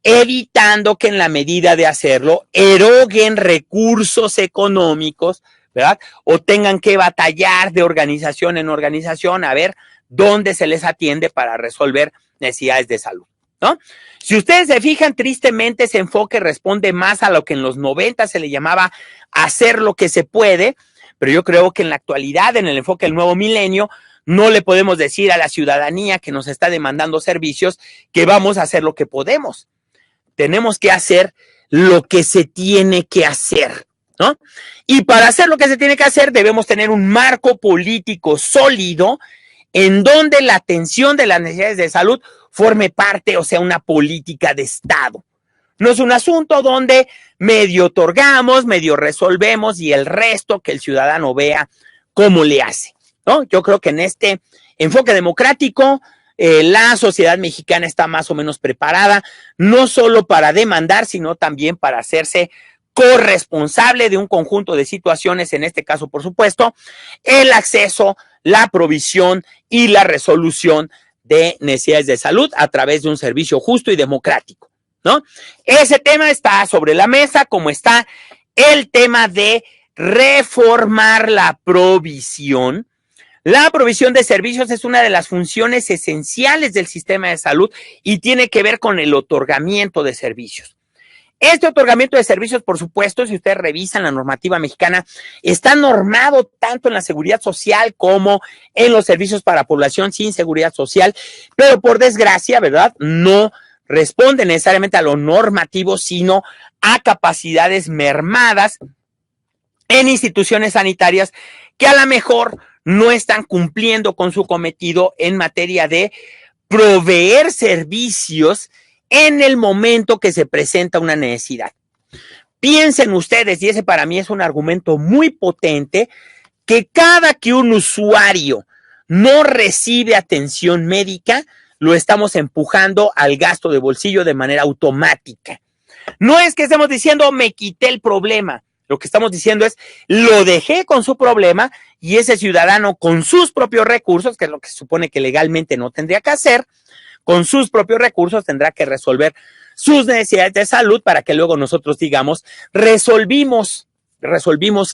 evitando que en la medida de hacerlo eroguen recursos económicos, ¿verdad? O tengan que batallar de organización en organización a ver dónde se les atiende para resolver necesidades de salud, ¿no? Si ustedes se fijan, tristemente ese enfoque responde más a lo que en los 90 se le llamaba hacer lo que se puede, pero yo creo que en la actualidad, en el enfoque del nuevo milenio, no le podemos decir a la ciudadanía que nos está demandando servicios que vamos a hacer lo que podemos. Tenemos que hacer lo que se tiene que hacer, ¿no? Y para hacer lo que se tiene que hacer debemos tener un marco político sólido en donde la atención de las necesidades de salud forme parte, o sea, una política de Estado. No es un asunto donde medio otorgamos, medio resolvemos y el resto que el ciudadano vea cómo le hace, ¿no? Yo creo que en este enfoque democrático la sociedad mexicana está más o menos preparada, no solo para demandar, sino también para hacerse corresponsable de un conjunto de situaciones, en este caso, por supuesto, el acceso, la provisión y la resolución de necesidades de salud a través de un servicio justo y democrático, ¿no? Ese tema está sobre la mesa, como está el tema de reformar la provisión. La provisión de servicios es una de las funciones esenciales del sistema de salud y tiene que ver con el otorgamiento de servicios. Este otorgamiento de servicios, por supuesto, si ustedes revisan la normativa mexicana, está normado tanto en la seguridad social como en los servicios para población sin seguridad social, pero por desgracia, ¿verdad?, no responde necesariamente a lo normativo, sino a capacidades mermadas en instituciones sanitarias que a lo mejor no están cumpliendo con su cometido en materia de proveer servicios en el momento que se presenta una necesidad. Piensen ustedes, y ese para mí es un argumento muy potente, que cada que un usuario no recibe atención médica, lo estamos empujando al gasto de bolsillo de manera automática. No es que estemos diciendo, me quité el problema. Lo que estamos diciendo es, lo dejé con su problema y ese ciudadano con sus propios recursos, que es lo que se supone que legalmente no tendría que hacer, con sus propios recursos tendrá que resolver sus necesidades de salud para que luego nosotros digamos, resolvimos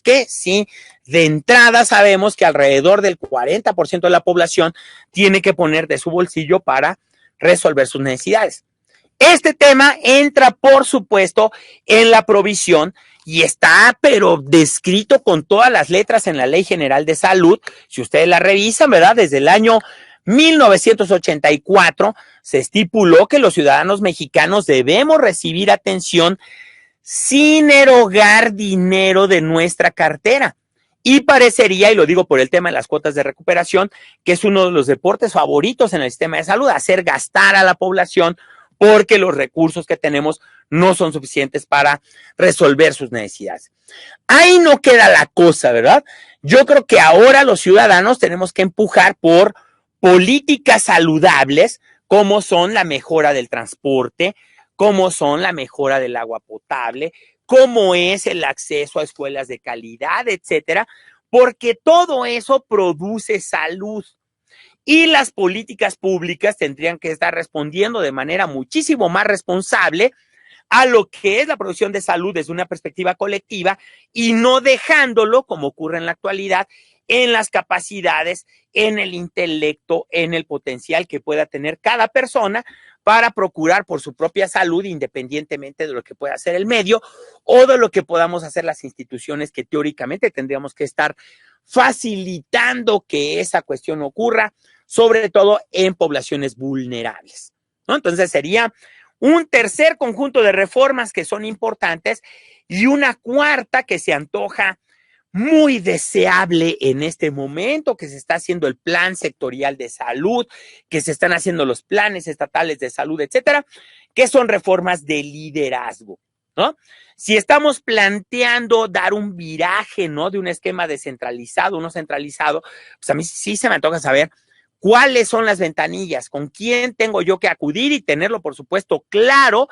que sí, de entrada sabemos que alrededor del 40% de la población tiene que poner de su bolsillo para resolver sus necesidades. Este tema entra, por supuesto, en la provisión y está, pero descrito con todas las letras en la Ley General de Salud. Si ustedes la revisan, ¿verdad? Desde el año 1984 se estipuló que los ciudadanos mexicanos debemos recibir atención sin erogar dinero de nuestra cartera. Y parecería, y lo digo por el tema de las cuotas de recuperación, que es uno de los deportes favoritos en el sistema de salud, hacer gastar a la población porque los recursos que tenemos no son suficientes para resolver sus necesidades. Ahí no queda la cosa, ¿verdad? Yo creo que ahora los ciudadanos tenemos que empujar por políticas saludables, como son la mejora del transporte, como son la mejora del agua potable, como es el acceso a escuelas de calidad, etcétera, porque todo eso produce salud. Y las políticas públicas tendrían que estar respondiendo de manera muchísimo más responsable a lo que es la producción de salud desde una perspectiva colectiva y no dejándolo, como ocurre en la actualidad, en las capacidades, en el intelecto, en el potencial que pueda tener cada persona para procurar por su propia salud, independientemente de lo que pueda hacer el medio o de lo que podamos hacer las instituciones que teóricamente tendríamos que estar facilitando que esa cuestión ocurra, sobre todo en poblaciones vulnerables, ¿no? Entonces sería un tercer conjunto de reformas que son importantes y una cuarta que se antoja muy deseable en este momento, que se está haciendo el plan sectorial de salud, que se están haciendo los planes estatales de salud, etcétera, que son reformas de liderazgo, ¿no? Si estamos planteando dar un viraje, ¿no? De un esquema descentralizado, uno centralizado, pues a mí sí se me antoja saber cuáles son las ventanillas, con quién tengo yo que acudir y tenerlo, por supuesto, claro,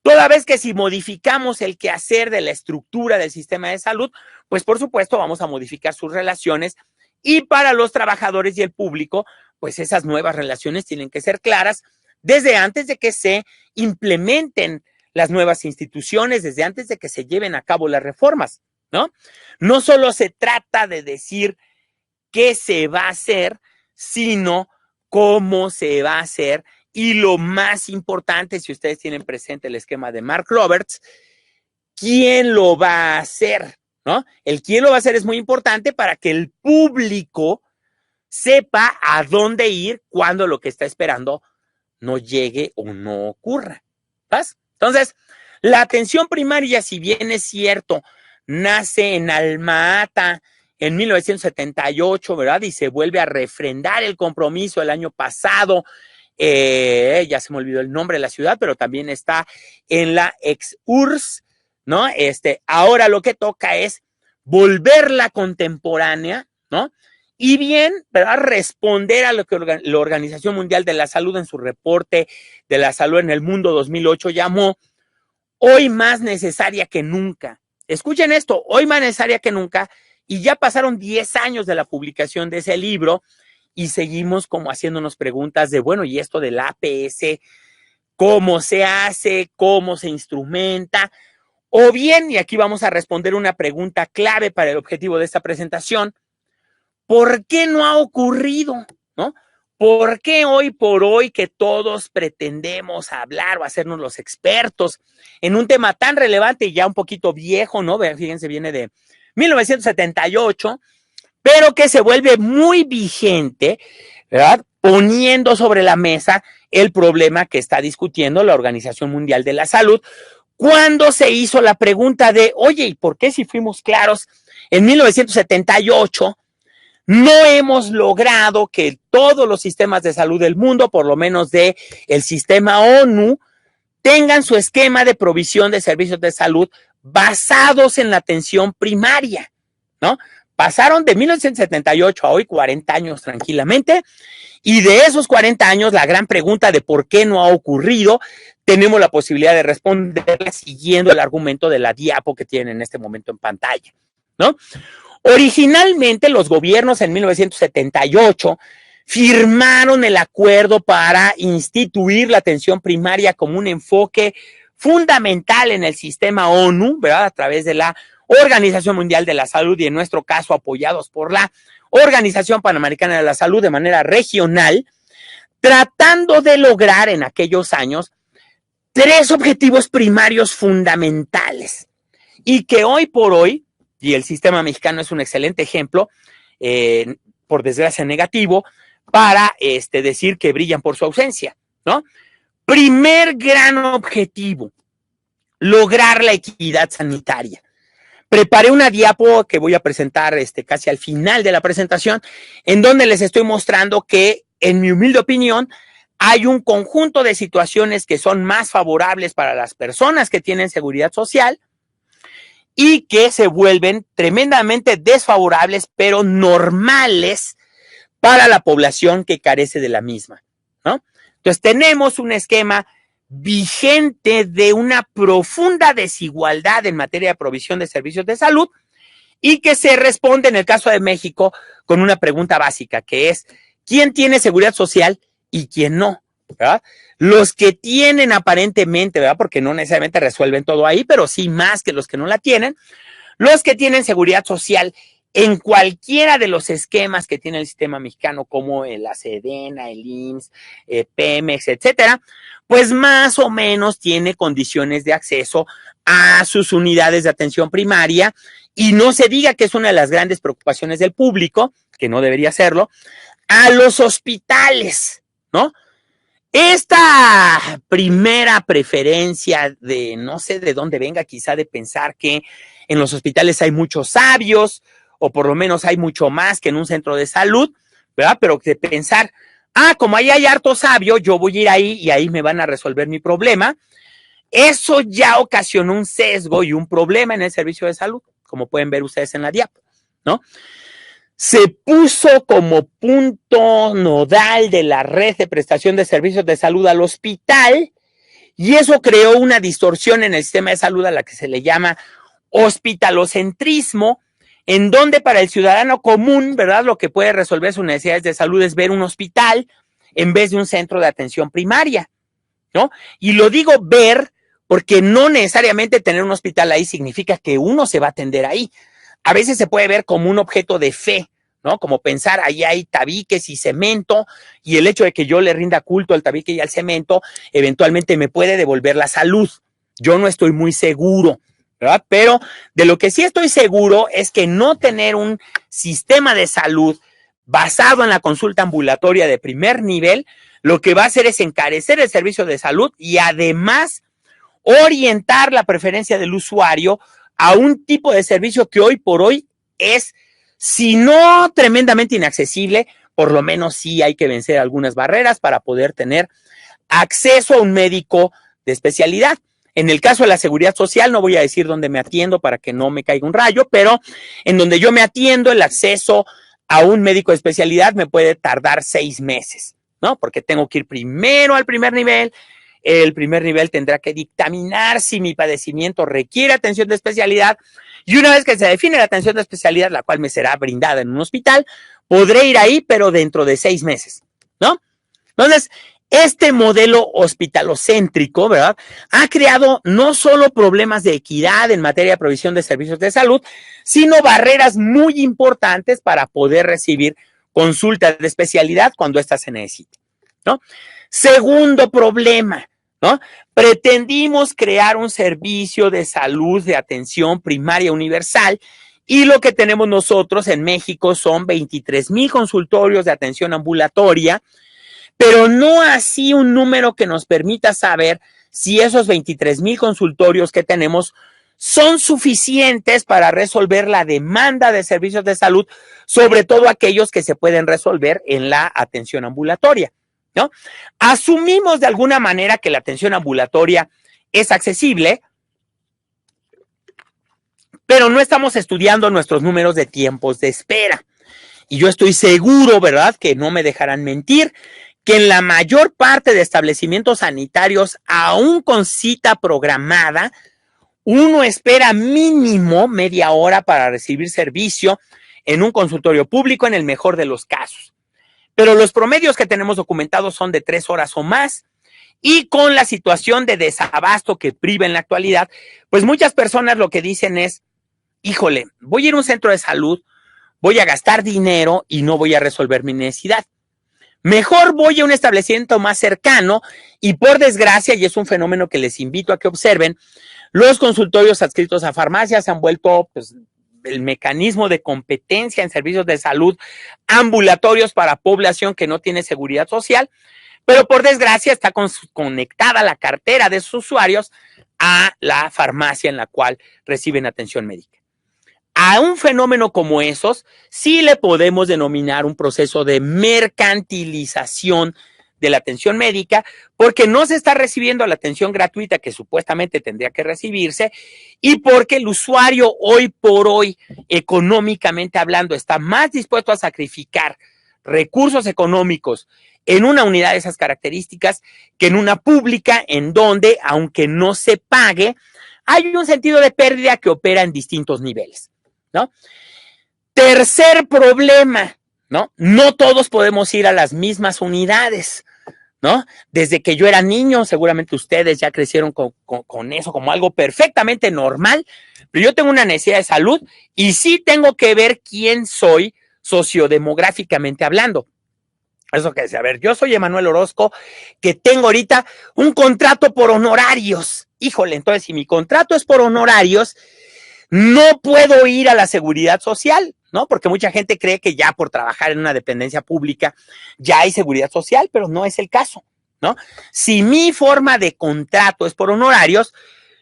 toda vez que si modificamos el quehacer de la estructura del sistema de salud, pues por supuesto vamos a modificar sus relaciones y para los trabajadores y el público, pues esas nuevas relaciones tienen que ser claras desde antes de que se implementen las nuevas instituciones, desde antes de que se lleven a cabo las reformas, ¿no? No solo se trata de decir qué se va a hacer, sino cómo se va a hacer. Y lo más importante, si ustedes tienen presente el esquema de Mark Roberts, ¿quién lo va a hacer? ¿No? El quién lo va a hacer es muy importante para que el público sepa a dónde ir cuando lo que está esperando no llegue o no ocurra. ¿Vas? Entonces, la atención primaria, si bien es cierto, nace en Alma Ata en 1978, ¿verdad? Y se vuelve a refrendar el compromiso el año pasado. Ya se me olvidó el nombre de la ciudad, pero también está en la ex-URSS, ¿no? Ahora lo que toca es volverla contemporánea, ¿no? Y bien, ¿verdad? Responder a lo que la Organización Mundial de la Salud en su reporte de la salud en el mundo 2008 llamó hoy más necesaria que nunca. Escuchen esto, hoy más necesaria que nunca, y ya pasaron 10 años de la publicación de ese libro y seguimos como haciéndonos preguntas de, bueno, ¿y esto del APS? ¿Cómo se hace? ¿Cómo se instrumenta? O bien, y aquí vamos a responder una pregunta clave para el objetivo de esta presentación, ¿por qué no ha ocurrido? ¿No? ¿Por qué hoy por hoy que todos pretendemos hablar o hacernos los expertos en un tema tan relevante y ya un poquito viejo, ¿no? Fíjense, viene de 1978, pero que se vuelve muy vigente, ¿verdad? Poniendo sobre la mesa el problema que está discutiendo la Organización Mundial de la Salud, cuando se hizo la pregunta de, oye, ¿y por qué si fuimos claros en 1978 no hemos logrado que todos los sistemas de salud del mundo, por lo menos de el sistema ONU, tengan su esquema de provisión de servicios de salud basados en la atención primaria, ¿no? Pasaron de 1978 a hoy 40 años tranquilamente, y de esos 40 años la gran pregunta de por qué no ha ocurrido, tenemos la posibilidad de responderla siguiendo el argumento de la diapo que tienen en este momento en pantalla, ¿no? Originalmente los gobiernos en 1978 firmaron el acuerdo para instituir la atención primaria como un enfoque fundamental en el sistema ONU, ¿verdad? A través de la Organización Mundial de la Salud y en nuestro caso apoyados por la Organización Panamericana de la Salud de manera regional, tratando de lograr en aquellos años 3 objetivos primarios fundamentales y que hoy por hoy, y el sistema mexicano es un excelente ejemplo, por desgracia negativo, para decir que brillan por su ausencia, ¿no? Primer gran objetivo, lograr la equidad sanitaria. Preparé una diapo que voy a presentar casi al final de la presentación, en donde les estoy mostrando que, en mi humilde opinión, hay un conjunto de situaciones que son más favorables para las personas que tienen seguridad social y que se vuelven tremendamente desfavorables, pero normales para la población que carece de la misma, ¿no? Entonces tenemos un esquema vigente de una profunda desigualdad en materia de provisión de servicios de salud y que se responde en el caso de México con una pregunta básica, que es ¿quién tiene seguridad social y quién no? ¿Verdad? Los que tienen aparentemente, ¿verdad? Porque no necesariamente resuelven todo ahí, pero sí más que los que no la tienen, los que tienen seguridad social en cualquiera de los esquemas que tiene el sistema mexicano, como la Sedena, el IMSS, Pemex, etcétera, pues más o menos tiene condiciones de acceso a sus unidades de atención primaria, y no se diga que es una de las grandes preocupaciones del público, que no debería serlo, a los hospitales, ¿no? Esta primera preferencia de, no sé de dónde venga, quizá de pensar que en los hospitales hay muchos sabios, o por lo menos hay mucho más que en un centro de salud, ¿verdad? Pero de pensar, como ahí hay harto sabio, yo voy a ir ahí y ahí me van a resolver mi problema. Eso ya ocasionó un sesgo y un problema en el servicio de salud, como pueden ver ustedes en la diapo, ¿no? Se puso como punto nodal de la red de prestación de servicios de salud al hospital, y eso creó una distorsión en el sistema de salud a la que se le llama hospitalocentrismo, en donde para el ciudadano común, ¿verdad?, lo que puede resolver sus necesidades de salud es ver un hospital en vez de un centro de atención primaria, ¿no? Y lo digo ver porque no necesariamente tener un hospital ahí significa que uno se va a atender ahí. A veces se puede ver como un objeto de fe, ¿no? Como pensar, ahí hay tabiques y cemento, y el hecho de que yo le rinda culto al tabique y al cemento, eventualmente me puede devolver la salud. Yo no estoy muy seguro, ¿verdad? Pero de lo que sí estoy seguro es que no tener un sistema de salud basado en la consulta ambulatoria de primer nivel, lo que va a hacer es encarecer el servicio de salud y además orientar la preferencia del usuario a un tipo de servicio que hoy por hoy es, si no tremendamente inaccesible, por lo menos sí hay que vencer algunas barreras para poder tener acceso a un médico de especialidad. En el caso de la seguridad social, no voy a decir dónde me atiendo para que no me caiga un rayo, pero en donde yo me atiendo, el acceso a un médico de especialidad me puede tardar 6 meses, ¿no? Porque tengo que ir primero al primer nivel. El primer nivel tendrá que dictaminar si mi padecimiento requiere atención de especialidad, y una vez que se define la atención de especialidad, la cual me será brindada en un hospital, podré ir ahí, pero dentro de 6 meses, ¿no? Entonces, este modelo hospitalocéntrico, ¿verdad?, ha creado no solo problemas de equidad en materia de provisión de servicios de salud, sino barreras muy importantes para poder recibir consultas de especialidad cuando ésta se necesite, ¿no? Segundo problema, ¿no? Pretendimos crear un servicio de salud de atención primaria universal, y lo que tenemos nosotros en México son 23,000 consultorios de atención ambulatoria, pero no así un número que nos permita saber si esos 23,000 consultorios que tenemos son suficientes para resolver la demanda de servicios de salud, sobre todo aquellos que se pueden resolver en la atención ambulatoria, ¿no? Asumimos de alguna manera que la atención ambulatoria es accesible, pero no estamos estudiando nuestros números de tiempos de espera. Y yo estoy seguro, ¿verdad?, que no me dejarán mentir, que en la mayor parte de establecimientos sanitarios, aún con cita programada, uno espera mínimo media hora para recibir servicio en un consultorio público en el mejor de los casos. Pero los promedios que tenemos documentados son de 3 horas o más, y con la situación de desabasto que priva en la actualidad, pues muchas personas lo que dicen es, híjole, voy a ir a un centro de salud, voy a gastar dinero y no voy a resolver mi necesidad. Mejor voy a un establecimiento más cercano, y por desgracia, y es un fenómeno que les invito a que observen, los consultorios adscritos a farmacias se han vuelto, pues, el mecanismo de competencia en servicios de salud ambulatorios para población que no tiene seguridad social, pero por desgracia está conectada la cartera de sus usuarios a la farmacia en la cual reciben atención médica. A un fenómeno como esos sí le podemos denominar un proceso de mercantilización de la atención médica, porque no se está recibiendo la atención gratuita que supuestamente tendría que recibirse, y porque el usuario hoy por hoy, económicamente hablando, está más dispuesto a sacrificar recursos económicos en una unidad de esas características que en una pública en donde, aunque no se pague, hay un sentido de pérdida que opera en distintos niveles, ¿no? Tercer problema, ¿no? No todos podemos ir a las mismas unidades, ¿no? Desde que yo era niño, seguramente ustedes ya crecieron con eso como algo perfectamente normal, pero yo tengo una necesidad de salud y sí tengo que ver quién soy sociodemográficamente hablando. Eso que dice, a ver, yo soy Emanuel Orozco, que tengo ahorita un contrato por honorarios. Híjole, entonces si mi contrato es por honorarios, no puedo ir a la seguridad social, ¿no? Porque mucha gente cree que ya por trabajar en una dependencia pública ya hay seguridad social, pero no es el caso, ¿no? Si mi forma de contrato es por honorarios,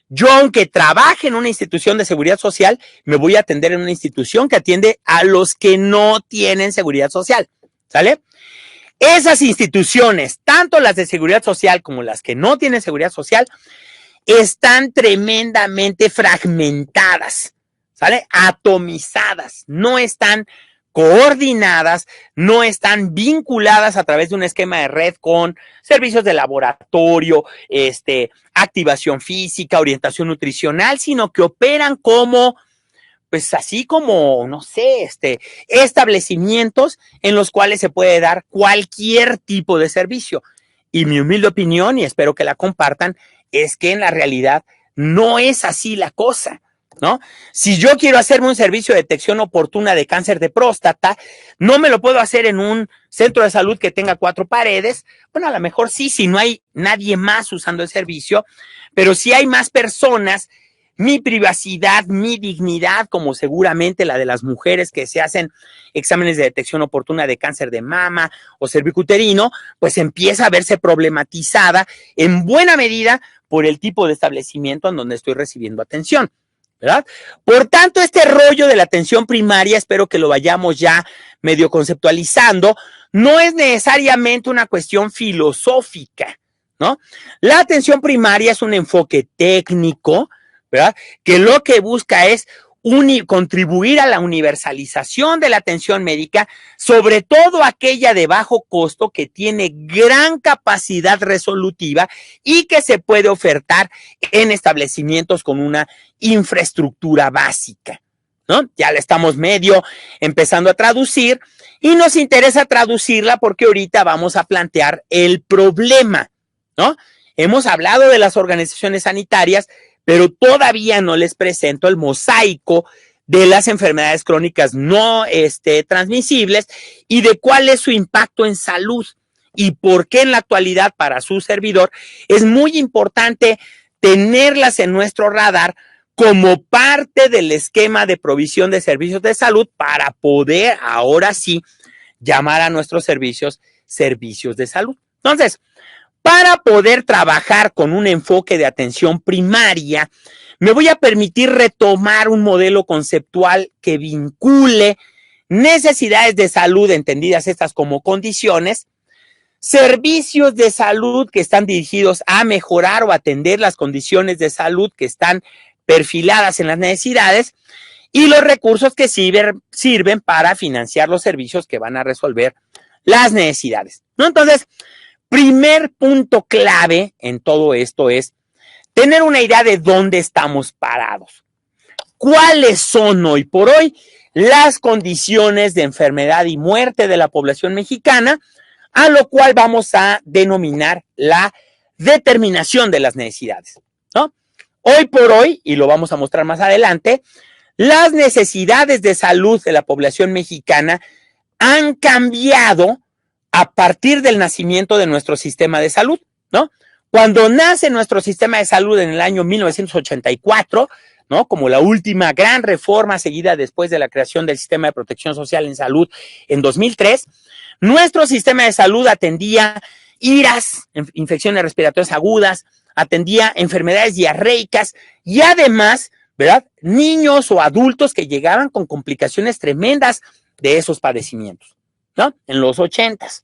yo, aunque trabaje en una institución de seguridad social, me voy a atender en una institución que atiende a los que no tienen seguridad social, ¿sale? Esas instituciones, tanto las de seguridad social como las que no tienen seguridad social, están tremendamente fragmentadas, ¿sale? Atomizadas, no están coordinadas, no están vinculadas a través de un esquema de red con servicios de laboratorio, activación física, orientación nutricional, sino que operan como, pues así como, no sé, establecimientos en los cuales se puede dar cualquier tipo de servicio. Y mi humilde opinión, y espero que la compartan, es que en la realidad no es así la cosa, ¿no? Si yo quiero hacerme un servicio de detección oportuna de cáncer de próstata, no me lo puedo hacer en un centro de salud que tenga 4 paredes. Bueno, a lo mejor sí, si no hay nadie más usando el servicio, pero si hay más personas, mi privacidad, mi dignidad, como seguramente la de las mujeres que se hacen exámenes de detección oportuna de cáncer de mama o cervicuterino, pues empieza a verse problematizada en buena medida por el tipo de establecimiento en donde estoy recibiendo atención, ¿verdad? Por tanto, este rollo de la atención primaria, espero que lo vayamos ya medio conceptualizando, no es necesariamente una cuestión filosófica, ¿no? La atención primaria es un enfoque técnico, ¿verdad? Que lo que busca es contribuir a la universalización de la atención médica, sobre todo aquella de bajo costo que tiene gran capacidad resolutiva y que se puede ofertar en establecimientos con una infraestructura básica, ¿no? Ya la estamos medio empezando a traducir y nos interesa traducirla porque ahorita vamos a plantear el problema, ¿no? Hemos hablado de las organizaciones sanitarias, pero todavía no les presento el mosaico de las enfermedades crónicas no transmisibles y de cuál es su impacto en salud y por qué en la actualidad para su servidor es muy importante tenerlas en nuestro radar como parte del esquema de provisión de servicios de salud para poder ahora sí llamar a nuestros servicios de salud. Entonces, para poder trabajar con un enfoque de atención primaria, me voy a permitir retomar un modelo conceptual que vincule necesidades de salud, entendidas estas como condiciones, servicios de salud que están dirigidos a mejorar o atender las condiciones de salud que están perfiladas en las necesidades y los recursos que sirven para financiar los servicios que van a resolver las necesidades, ¿no? Entonces, primer punto clave en todo esto es tener una idea de dónde estamos parados. ¿Cuáles son hoy por hoy las condiciones de enfermedad y muerte de la población mexicana? A lo cual vamos a denominar la determinación de las necesidades, ¿no? Hoy por hoy, y lo vamos a mostrar más adelante, las necesidades de salud de la población mexicana han cambiado a partir del nacimiento de nuestro sistema de salud, ¿no? Cuando nace nuestro sistema de salud en el año 1984, ¿no? Como la última gran reforma seguida después de la creación del sistema de protección social en salud en 2003, nuestro sistema de salud atendía IRAS, infecciones respiratorias agudas, atendía enfermedades diarreicas y además, ¿verdad? Niños o adultos que llegaban con complicaciones tremendas de esos padecimientos, ¿no? En los 80s.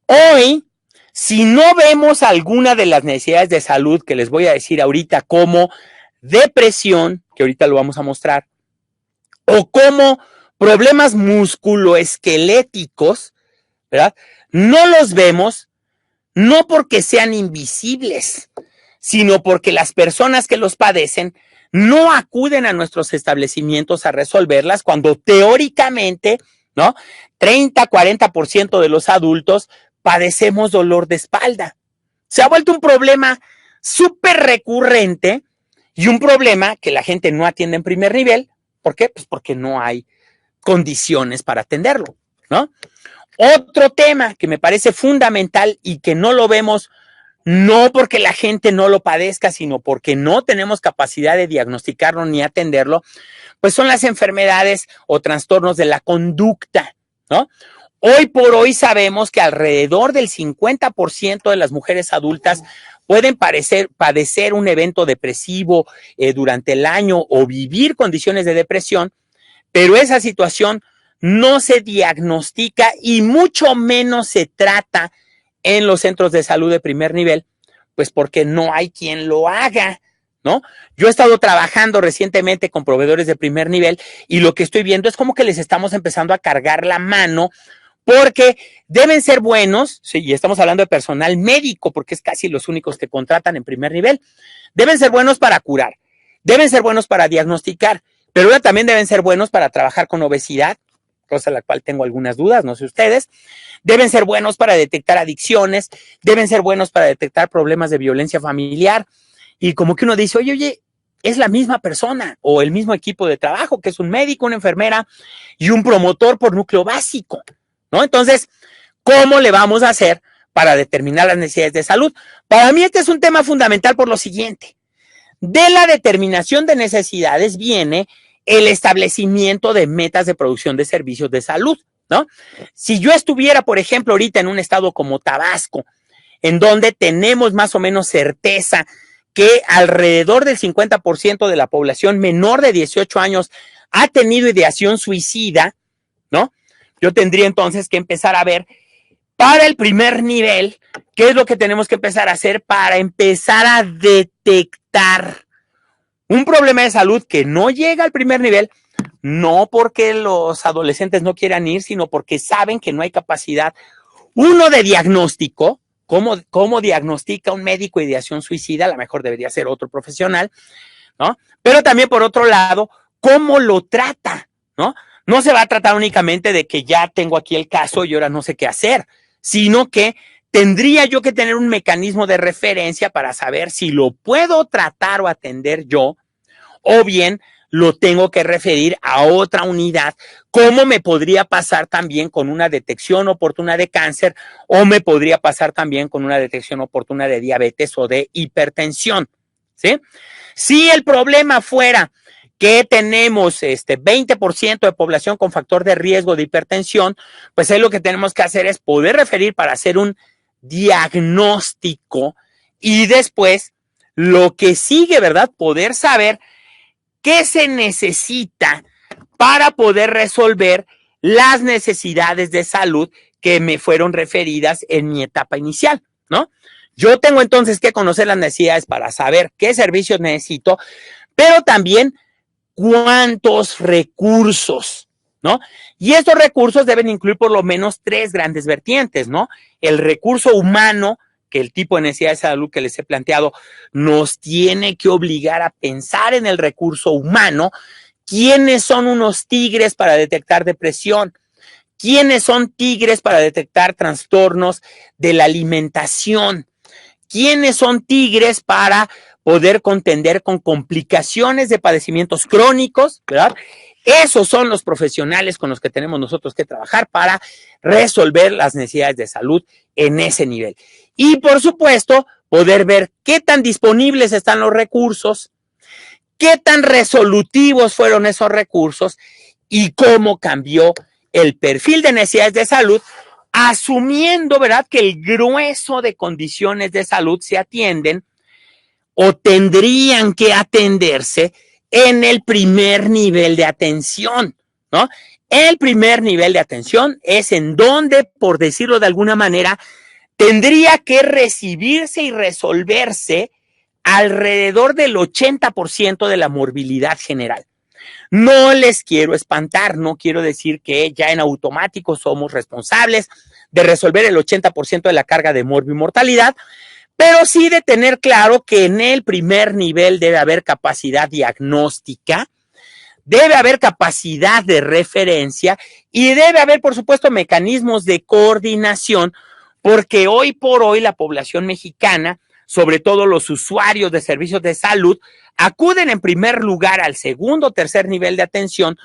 Hoy, Si no vemos alguna de las necesidades de salud que les voy a decir ahorita, como depresión, que ahorita lo vamos a mostrar, o como problemas musculoesqueléticos, ¿verdad? No los vemos, no porque sean invisibles, sino porque las personas que los padecen no acuden a nuestros establecimientos a resolverlas cuando teóricamente, ¿no? 30-40% de los adultos padecemos dolor de espalda. Se ha vuelto un problema súper recurrente y un problema que la gente no atiende en primer nivel. ¿Por qué? Pues porque no hay condiciones para atenderlo, ¿no? Otro tema que me parece fundamental y que no lo vemos no porque la gente no lo padezca, sino porque no tenemos capacidad de diagnosticarlo ni atenderlo, pues son las enfermedades o trastornos de la conducta, ¿no? Hoy por hoy sabemos que alrededor del 50% de las mujeres adultas pueden padecer un evento depresivo durante el año o vivir condiciones de depresión, pero esa situación no se diagnostica y mucho menos se trata en los centros de salud de primer nivel, pues porque no hay quien lo haga, ¿no? Yo he estado trabajando recientemente con proveedores de primer nivel y lo que estoy viendo es como que les estamos empezando a cargar la mano porque deben ser buenos, sí, y estamos hablando de personal médico porque es casi los únicos que contratan en primer nivel, deben ser buenos para curar, deben ser buenos para diagnosticar, pero ahora también deben ser buenos para trabajar con obesidad, cosa a la cual tengo algunas dudas, no sé ustedes, deben ser buenos para detectar adicciones, deben ser buenos para detectar problemas de violencia familiar, y como que uno dice, oye, es la misma persona o el mismo equipo de trabajo, que es un médico, una enfermera y un promotor por núcleo básico, ¿no? Entonces, ¿cómo le vamos a hacer para determinar las necesidades de salud? Para mí este es un tema fundamental por lo siguiente. De la determinación de necesidades viene el establecimiento de metas de producción de servicios de salud, ¿no? Si yo estuviera, por ejemplo, ahorita en un estado como Tabasco, en donde tenemos más o menos certeza que alrededor del 50% de la población menor de 18 años ha tenido ideación suicida, ¿no? Yo tendría entonces que empezar a ver para el primer nivel qué es lo que tenemos que empezar a hacer para empezar a detectar un problema de salud que no llega al primer nivel, no porque los adolescentes no quieran ir, sino porque saben que no hay capacidad, uno, de diagnóstico. ¿Cómo diagnostica un médico ideación suicida? A lo mejor debería ser otro profesional, ¿no? Pero también, por otro lado, ¿cómo lo trata? ¿No? No se va a tratar únicamente de que ya tengo aquí el caso y ahora no sé qué hacer, sino que tendría yo que tener un mecanismo de referencia para saber si lo puedo tratar o atender yo, o bien lo tengo que referir a otra unidad, como me podría pasar también con una detección oportuna de cáncer, o me podría pasar también con una detección oportuna de diabetes o de hipertensión, ¿sí? Si el problema fuera que tenemos 20% de población con factor de riesgo de hipertensión, pues ahí lo que tenemos que hacer es poder referir para hacer un diagnóstico y después lo que sigue, ¿verdad? Poder saber qué se necesita para poder resolver las necesidades de salud que me fueron referidas en mi etapa inicial, ¿no? Yo tengo entonces que conocer las necesidades para saber qué servicios necesito, pero también cuántos recursos, ¿no? Y estos recursos deben incluir por lo menos 3 grandes vertientes, ¿no? El recurso humano, que el tipo de necesidad de salud que les he planteado nos tiene que obligar a pensar en el recurso humano. ¿Quiénes son unos tigres para detectar depresión? ¿Quiénes son tigres para detectar trastornos de la alimentación? ¿Quiénes son tigres para poder contender con complicaciones de padecimientos crónicos, ¿verdad? Esos son los profesionales con los que tenemos nosotros que trabajar para resolver las necesidades de salud en ese nivel. Y, por supuesto, poder ver qué tan disponibles están los recursos, qué tan resolutivos fueron esos recursos y cómo cambió el perfil de necesidades de salud, asumiendo, ¿verdad?, que el grueso de condiciones de salud se atienden o tendrían que atenderse en el primer nivel de atención, ¿no? El primer nivel de atención es en donde, por decirlo de alguna manera, tendría que recibirse y resolverse alrededor del 80% de la morbilidad general. No les quiero espantar, no quiero decir que ya en automático somos responsables de resolver el 80% de la carga de morbimortalidad, pero sí de tener claro que en el primer nivel debe haber capacidad diagnóstica, debe haber capacidad de referencia y debe haber, por supuesto, mecanismos de coordinación, porque hoy por hoy la población mexicana, sobre todo los usuarios de servicios de salud, acuden en primer lugar al segundo o tercer nivel de atención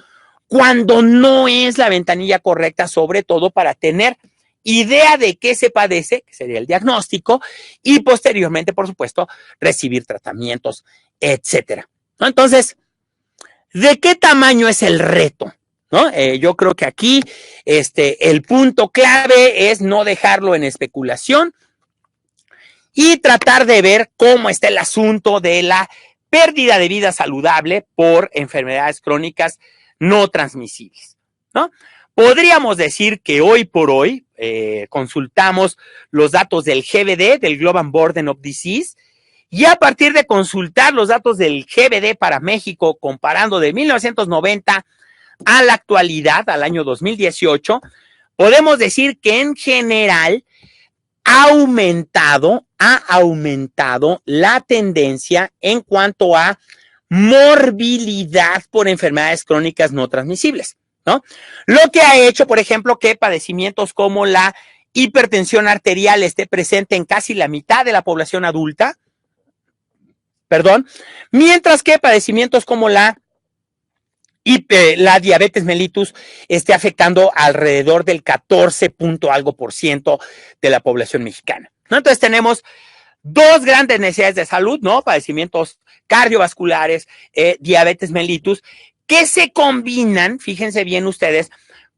cuando no es la ventanilla correcta, sobre todo para tener idea de qué se padece, que sería el diagnóstico, y posteriormente, por supuesto, recibir tratamientos, etcétera. Entonces, ¿de qué tamaño es el reto? ¿No? Yo creo que aquí el punto clave es no dejarlo en especulación y tratar de ver cómo está el asunto de la pérdida de vida saludable por enfermedades crónicas no transmisibles, ¿no? Podríamos decir que hoy por hoy consultamos los datos del GBD, del Global Burden of Disease, y a partir de consultar los datos del GBD para México, comparando de 1990 a la actualidad, al año 2018, podemos decir que en general ha aumentado la tendencia en cuanto a morbilidad por enfermedades crónicas no transmisibles, ¿no? Lo que ha hecho, por ejemplo, que padecimientos como la hipertensión arterial esté presente en casi la mitad de la población adulta, mientras que padecimientos como la diabetes mellitus esté afectando alrededor del 14 punto algo por ciento de la población mexicana, ¿no? Entonces tenemos dos grandes necesidades de salud, ¿no? Padecimientos cardiovasculares, diabetes mellitus, que se combinan, fíjense bien ustedes,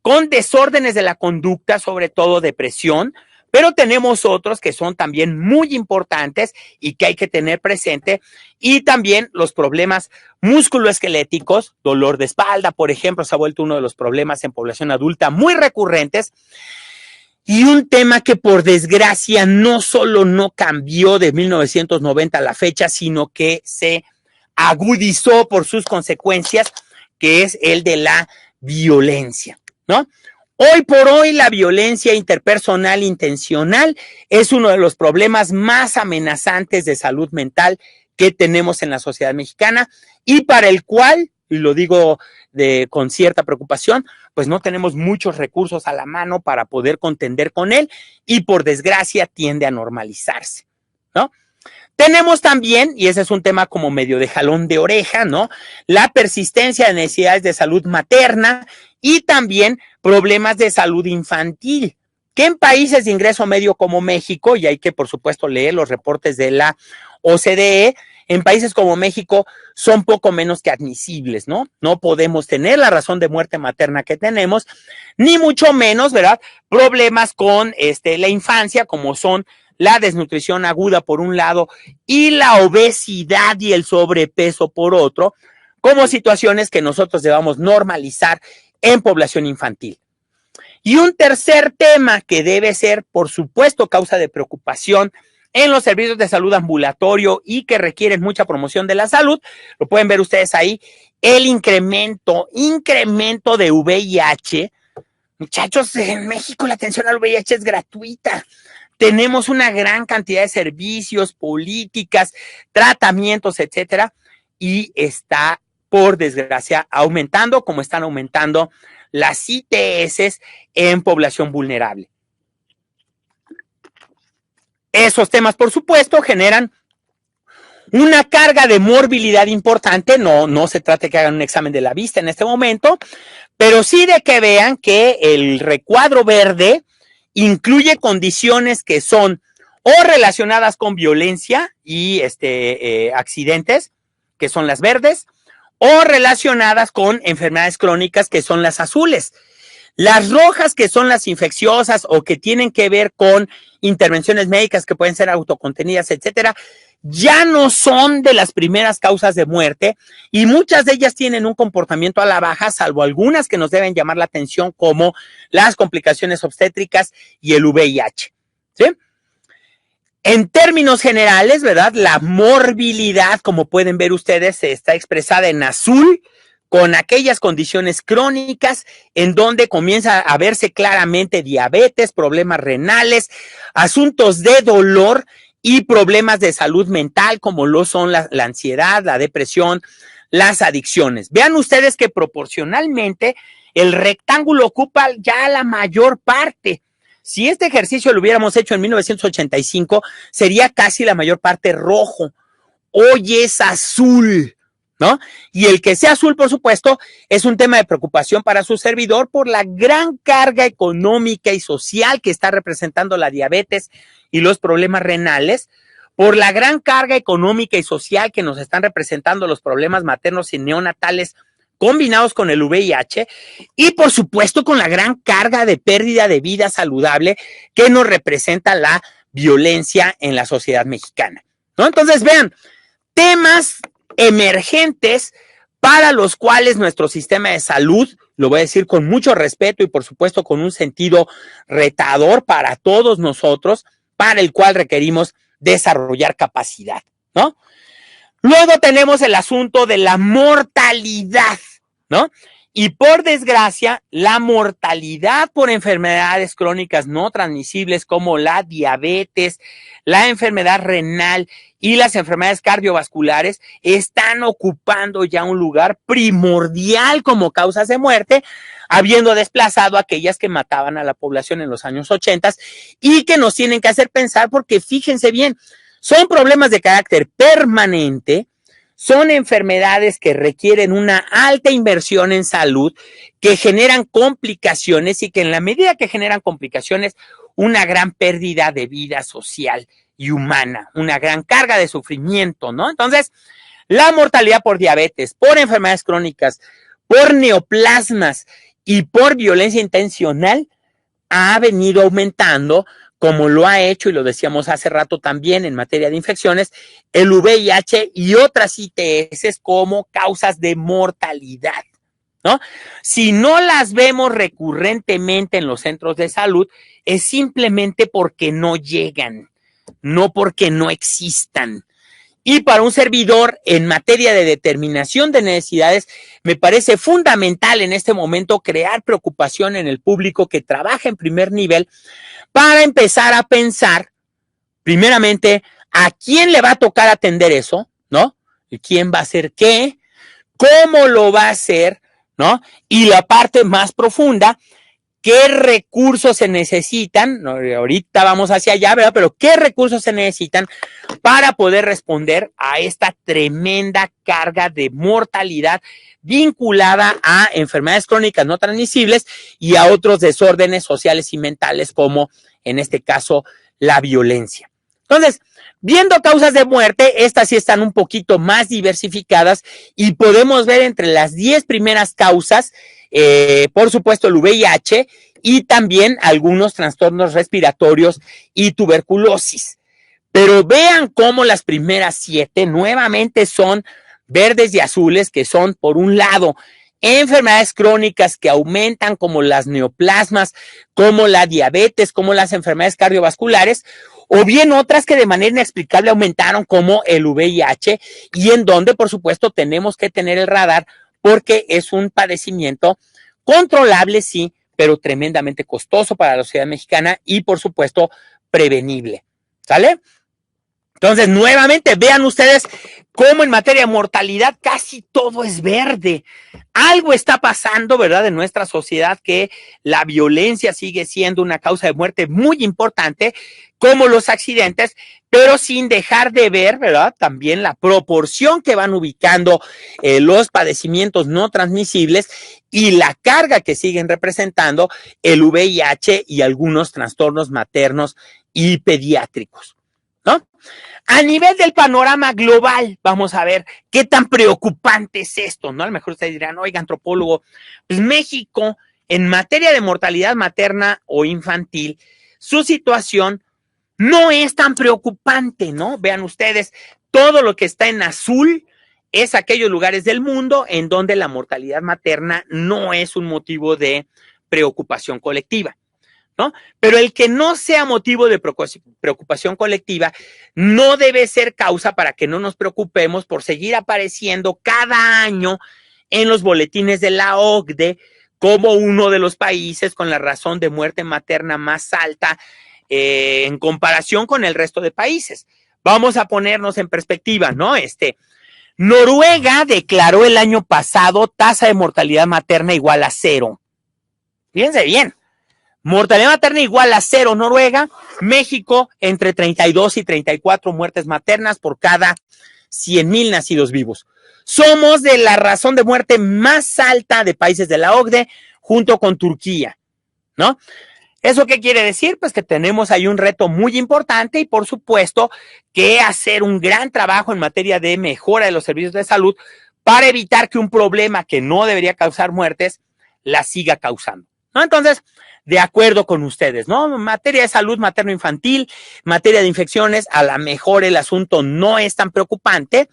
con desórdenes de la conducta, sobre todo depresión, pero tenemos otros que son también muy importantes y que hay que tener presente, y también los problemas musculoesqueléticos, dolor de espalda, por ejemplo, se ha vuelto uno de los problemas en población adulta muy recurrentes, y un tema que por desgracia no solo no cambió de 1990 a la fecha, sino que se agudizó por sus consecuencias, que es el de la violencia, ¿no? Hoy por hoy la violencia interpersonal intencional es uno de los problemas más amenazantes de salud mental que tenemos en la sociedad mexicana y para el cual, y lo digo con cierta preocupación, pues no tenemos muchos recursos a la mano para poder contender con él y por desgracia tiende a normalizarse, ¿no? Tenemos también, y ese es un tema como medio de jalón de oreja, ¿no? La persistencia de necesidades de salud materna y también problemas de salud infantil, que en países de ingreso medio como México, y hay que por supuesto leer los reportes de la OCDE, en países como México son poco menos que admisibles, ¿no? No podemos tener la razón de muerte materna que tenemos, ni mucho menos, ¿verdad? Problemas con la infancia, como son la desnutrición aguda por un lado y la obesidad y el sobrepeso por otro, como situaciones que nosotros debamos normalizar en población infantil. Y un tercer tema que debe ser, por supuesto, causa de preocupación en los servicios de salud ambulatorio y que requieren mucha promoción de la salud, lo pueden ver ustedes ahí, el incremento de VIH. Muchachos, en México la atención al VIH es gratuita. Tenemos una gran cantidad de servicios, políticas, tratamientos, etcétera, y está, por desgracia, aumentando como están aumentando las ITS en población vulnerable. Esos temas, por supuesto, generan una carga de morbilidad importante. No se trata de que hagan un examen de la vista en este momento, pero sí de que vean que el recuadro verde incluye condiciones que son o relacionadas con violencia y accidentes, que son las verdes, o relacionadas con enfermedades crónicas, que son las azules. Las rojas, que son las infecciosas o que tienen que ver con intervenciones médicas que pueden ser autocontenidas, etcétera, ya no son de las primeras causas de muerte y muchas de ellas tienen un comportamiento a la baja, salvo algunas que nos deben llamar la atención como las complicaciones obstétricas y el VIH, ¿sí? En términos generales, ¿verdad? La morbilidad, como pueden ver ustedes, está expresada en azul, con aquellas condiciones crónicas en donde comienza a verse claramente diabetes, problemas renales, asuntos de dolor y problemas de salud mental, como lo son la ansiedad, la depresión, las adicciones. Vean ustedes que proporcionalmente el rectángulo ocupa ya la mayor parte. Si este ejercicio lo hubiéramos hecho en 1985, sería casi la mayor parte rojo. Hoy es azul, ¿no? Y el que sea azul, por supuesto, es un tema de preocupación para su servidor por la gran carga económica y social que está representando la diabetes y los problemas renales, por la gran carga económica y social que nos están representando los problemas maternos y neonatales combinados con el VIH y por supuesto con la gran carga de pérdida de vida saludable que nos representa la violencia en la sociedad mexicana, ¿no? Entonces vean, temas emergentes para los cuales nuestro sistema de salud, lo voy a decir con mucho respeto y por supuesto con un sentido retador para todos nosotros, para el cual requerimos desarrollar capacidad, ¿no? Luego tenemos el asunto de la mortalidad, ¿no? Y por desgracia, la mortalidad por enfermedades crónicas no transmisibles como la diabetes, la enfermedad renal y las enfermedades cardiovasculares están ocupando ya un lugar primordial como causas de muerte, habiendo desplazado a aquellas que mataban a la población en los años 80 y que nos tienen que hacer pensar porque fíjense bien, son problemas de carácter permanente, son enfermedades que requieren una alta inversión en salud, que generan complicaciones y que en la medida que generan complicaciones, una gran pérdida de vida social y humana, una gran carga de sufrimiento, ¿no? Entonces, la mortalidad por diabetes, por enfermedades crónicas, por neoplasmas y por violencia intencional ha venido aumentando, como lo ha hecho, y lo decíamos hace rato también en materia de infecciones, el VIH y otras ITS como causas de mortalidad, ¿no? Si no las vemos recurrentemente en los centros de salud, es simplemente porque no llegan, no porque no existan. Y para un servidor en materia de determinación de necesidades, me parece fundamental en este momento crear preocupación en el público que trabaja en primer nivel para empezar a pensar, primeramente, a quién le va a tocar atender eso, ¿no? ¿Y quién va a hacer qué? ¿Cómo lo va a hacer? ¿No? Y la parte más profunda, ¿qué recursos se necesitan? No, ahorita vamos hacia allá, ¿verdad? Pero ¿qué recursos se necesitan para poder responder a esta tremenda carga de mortalidad vinculada a enfermedades crónicas no transmisibles y a otros desórdenes sociales y mentales como, en este caso, la violencia? Entonces, viendo causas de muerte, estas sí están un poquito más diversificadas y podemos ver entre las 10 primeras causas, por supuesto, el VIH y también algunos trastornos respiratorios y tuberculosis. Pero vean cómo las primeras 7 nuevamente son verdes y azules, que son, por un lado, enfermedades crónicas que aumentan como las neoplasmas, como la diabetes, como las enfermedades cardiovasculares, o bien otras que de manera inexplicable aumentaron como el VIH y en donde, por supuesto, tenemos que tener el radar porque es un padecimiento controlable, sí, pero tremendamente costoso para la sociedad mexicana y, por supuesto, prevenible. ¿Sale? Entonces, nuevamente, vean ustedes cómo en materia de mortalidad casi todo es verde. Algo está pasando, ¿verdad?, en nuestra sociedad, que la violencia sigue siendo una causa de muerte muy importante, como los accidentes, pero sin dejar de ver, ¿verdad?, también la proporción que van ubicando los padecimientos no transmisibles y la carga que siguen representando el VIH y algunos trastornos maternos y pediátricos, ¿no? A nivel del panorama global, vamos a ver qué tan preocupante es esto, ¿no? A lo mejor ustedes dirán, oiga, antropólogo, pues México, en materia de mortalidad materna o infantil, su situación no es tan preocupante, ¿no? Vean ustedes, todo lo que está en azul es aquellos lugares del mundo en donde la mortalidad materna no es un motivo de preocupación colectiva, ¿no? Pero el que no sea motivo de preocupación colectiva no debe ser causa para que no nos preocupemos por seguir apareciendo cada año en los boletines de la OCDE como uno de los países con la razón de muerte materna más alta en comparación con el resto de países. Vamos a ponernos en perspectiva, ¿no? Noruega declaró el año pasado tasa de mortalidad materna igual a 0. Fíjense bien. Mortalidad materna igual a 0 Noruega. México entre 32 y 34 muertes maternas por cada 100,000 nacidos vivos. Somos de la razón de muerte más alta de países de la OCDE junto con Turquía, ¿no? ¿Eso qué quiere decir? Pues que tenemos ahí un reto muy importante y por supuesto que hacer un gran trabajo en materia de mejora de los servicios de salud para evitar que un problema que no debería causar muertes la siga causando, ¿no? Entonces, de acuerdo con ustedes, ¿no? En materia de salud materno-infantil, materia de infecciones, a lo mejor el asunto no es tan preocupante,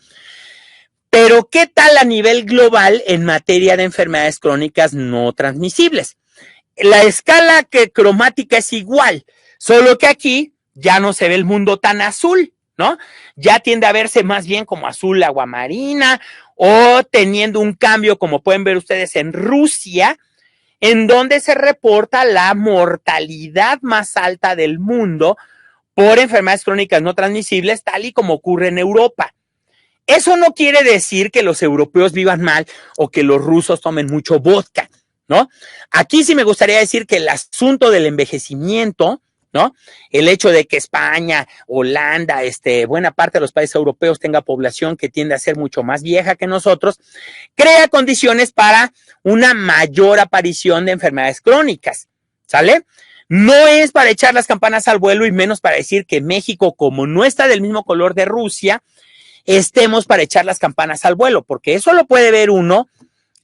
pero ¿qué tal a nivel global en materia de enfermedades crónicas no transmisibles? La escala cromática es igual, solo que aquí ya no se ve el mundo tan azul, ¿no? Ya tiende a verse más bien como azul aguamarina o teniendo un cambio, como pueden ver ustedes, en Rusia, en donde se reporta la mortalidad más alta del mundo por enfermedades crónicas no transmisibles, tal y como ocurre en Europa. Eso no quiere decir que los europeos vivan mal o que los rusos tomen mucho vodka, ¿no? Aquí sí me gustaría decir que el asunto del envejecimiento, ¿no? El hecho de que España, Holanda, buena parte de los países europeos tenga población que tiende a ser mucho más vieja que nosotros, crea condiciones para una mayor aparición de enfermedades crónicas, ¿sale? No es para echar las campanas al vuelo y menos para decir que México, como no está del mismo color de Rusia, estemos para echar las campanas al vuelo, porque eso lo puede ver uno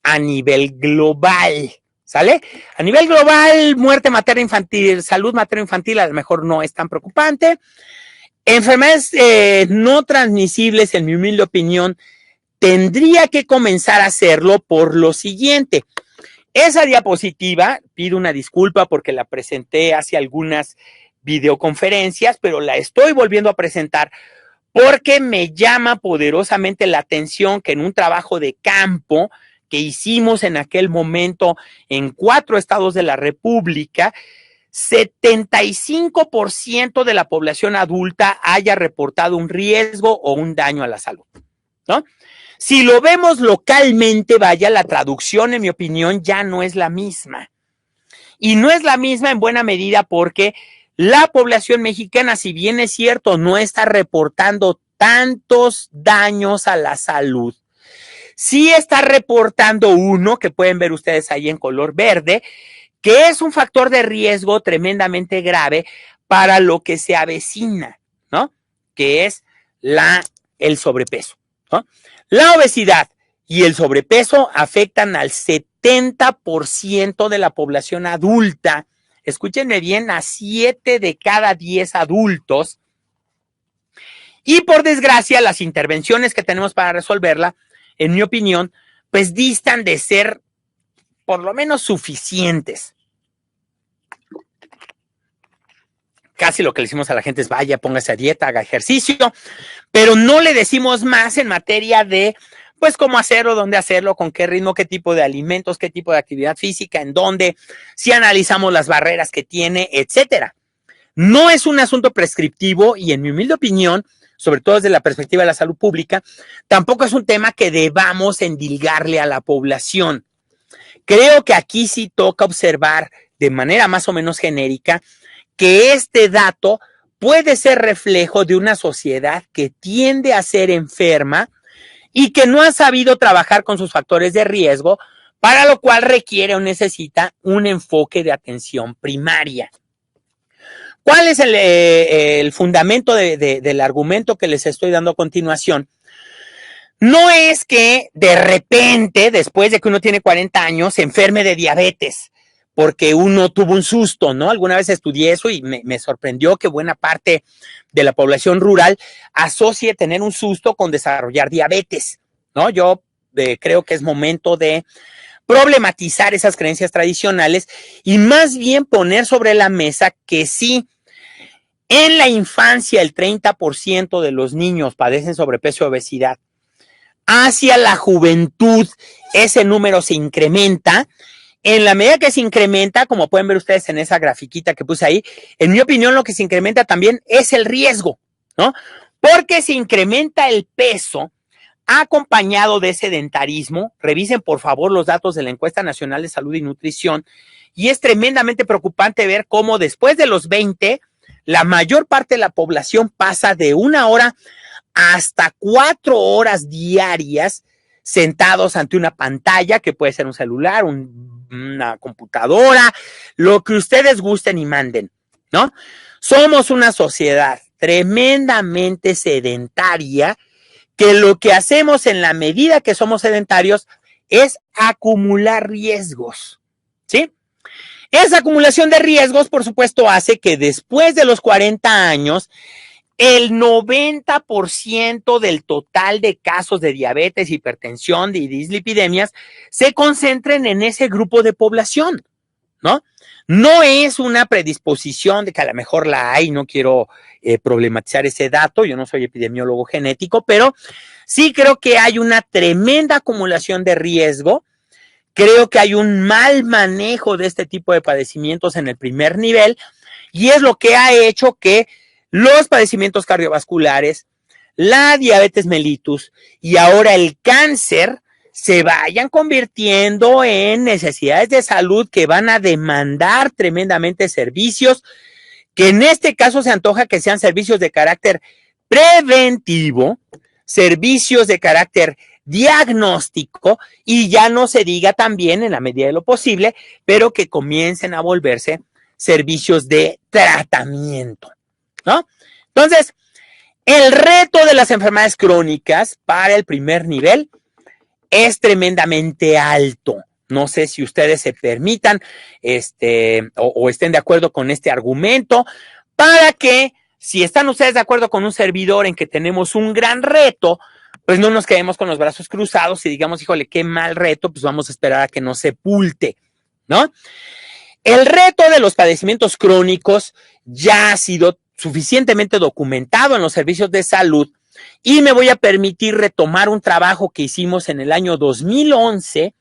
a nivel global, ¿sale? A nivel global, muerte materna infantil, salud materna infantil a lo mejor no es tan preocupante. Enfermedades no transmisibles, en mi humilde opinión, tendría que comenzar a hacerlo por lo siguiente. Esa diapositiva, pido una disculpa porque la presenté hace algunas videoconferencias, pero la estoy volviendo a presentar porque me llama poderosamente la atención que en un trabajo de campo que hicimos en aquel momento en 4 estados de la República, 75% de la población adulta haya reportado un riesgo o un daño a la salud, ¿no? Si lo vemos localmente, vaya, la traducción, en mi opinión, ya no es la misma. Y no es la misma en buena medida porque la población mexicana, si bien es cierto, no está reportando tantos daños a la salud, sí está reportando uno que pueden ver ustedes ahí en color verde, que es un factor de riesgo tremendamente grave para lo que se avecina, ¿no? Que es el sobrepeso, ¿no? La obesidad y el sobrepeso afectan al 70% de la población adulta. Escúchenme bien, a 7 de cada 10 adultos. Y por desgracia, las intervenciones que tenemos para resolverla, en mi opinión, pues distan de ser por lo menos suficientes. Casi lo que le decimos a la gente es vaya, póngase a dieta, haga ejercicio, pero no le decimos más en materia de pues cómo hacerlo, dónde hacerlo, con qué ritmo, qué tipo de alimentos, qué tipo de actividad física, en dónde, si analizamos las barreras que tiene, etcétera. No es un asunto prescriptivo y en mi humilde opinión, sobre todo desde la perspectiva de la salud pública, tampoco es un tema que debamos endilgarle a la población. Creo que aquí sí toca observar de manera más o menos genérica que este dato puede ser reflejo de una sociedad que tiende a ser enferma y que no ha sabido trabajar con sus factores de riesgo, para lo cual requiere o necesita un enfoque de atención primaria. ¿Cuál es el fundamento del argumento que les estoy dando a continuación? No es que de repente, después de que uno tiene 40 años, se enferme de diabetes, porque uno tuvo un susto, ¿no? Alguna vez estudié eso y me sorprendió que buena parte de la población rural asocie tener un susto con desarrollar diabetes, ¿no? Yo creo que es momento de problematizar esas creencias tradicionales y más bien poner sobre la mesa que sí, en la infancia el 30% de los niños padecen sobrepeso y obesidad. Hacia la juventud ese número se incrementa. En la medida que se incrementa, como pueden ver ustedes en esa grafiquita que puse ahí, en mi opinión lo que se incrementa también es el riesgo, ¿no? Porque se incrementa el peso acompañado de sedentarismo. Revisen por favor los datos de la Encuesta Nacional de Salud y Nutrición y es tremendamente preocupante ver cómo después de los 20, la mayor parte de la población pasa de 1 hora hasta 4 horas diarias sentados ante una pantalla, que puede ser un celular, una computadora, lo que ustedes gusten y manden, ¿no? Somos una sociedad tremendamente sedentaria, que lo que hacemos en la medida que somos sedentarios es acumular riesgos, ¿sí? Esa acumulación de riesgos, por supuesto, hace que después de los 40 años, el 90% del total de casos de diabetes, hipertensión y dislipidemias se concentren en ese grupo de población, ¿no? No es una predisposición de que a lo mejor la hay, no quiero problematizar ese dato, yo no soy epidemiólogo genético, pero sí creo que hay una tremenda acumulación de riesgo. Creo que hay un mal manejo de este tipo de padecimientos en el primer nivel y es lo que ha hecho que los padecimientos cardiovasculares, la diabetes mellitus y ahora el cáncer se vayan convirtiendo en necesidades de salud que van a demandar tremendamente servicios, que en este caso se antoja que sean servicios de carácter preventivo, servicios de carácter diagnóstico y ya no se diga también en la medida de lo posible, pero que comiencen a volverse servicios de tratamiento, ¿no? Entonces, el reto de las enfermedades crónicas para el primer nivel es tremendamente alto. No sé si ustedes se permitan o estén de acuerdo con este argumento para que, si están ustedes de acuerdo con un servidor en que tenemos un gran reto, pues no nos quedemos con los brazos cruzados y digamos, híjole, qué mal reto, pues vamos a esperar a que nos sepulte, ¿no? El reto de los padecimientos crónicos ya ha sido suficientemente documentado en los servicios de salud y me voy a permitir retomar un trabajo que hicimos en el año 2011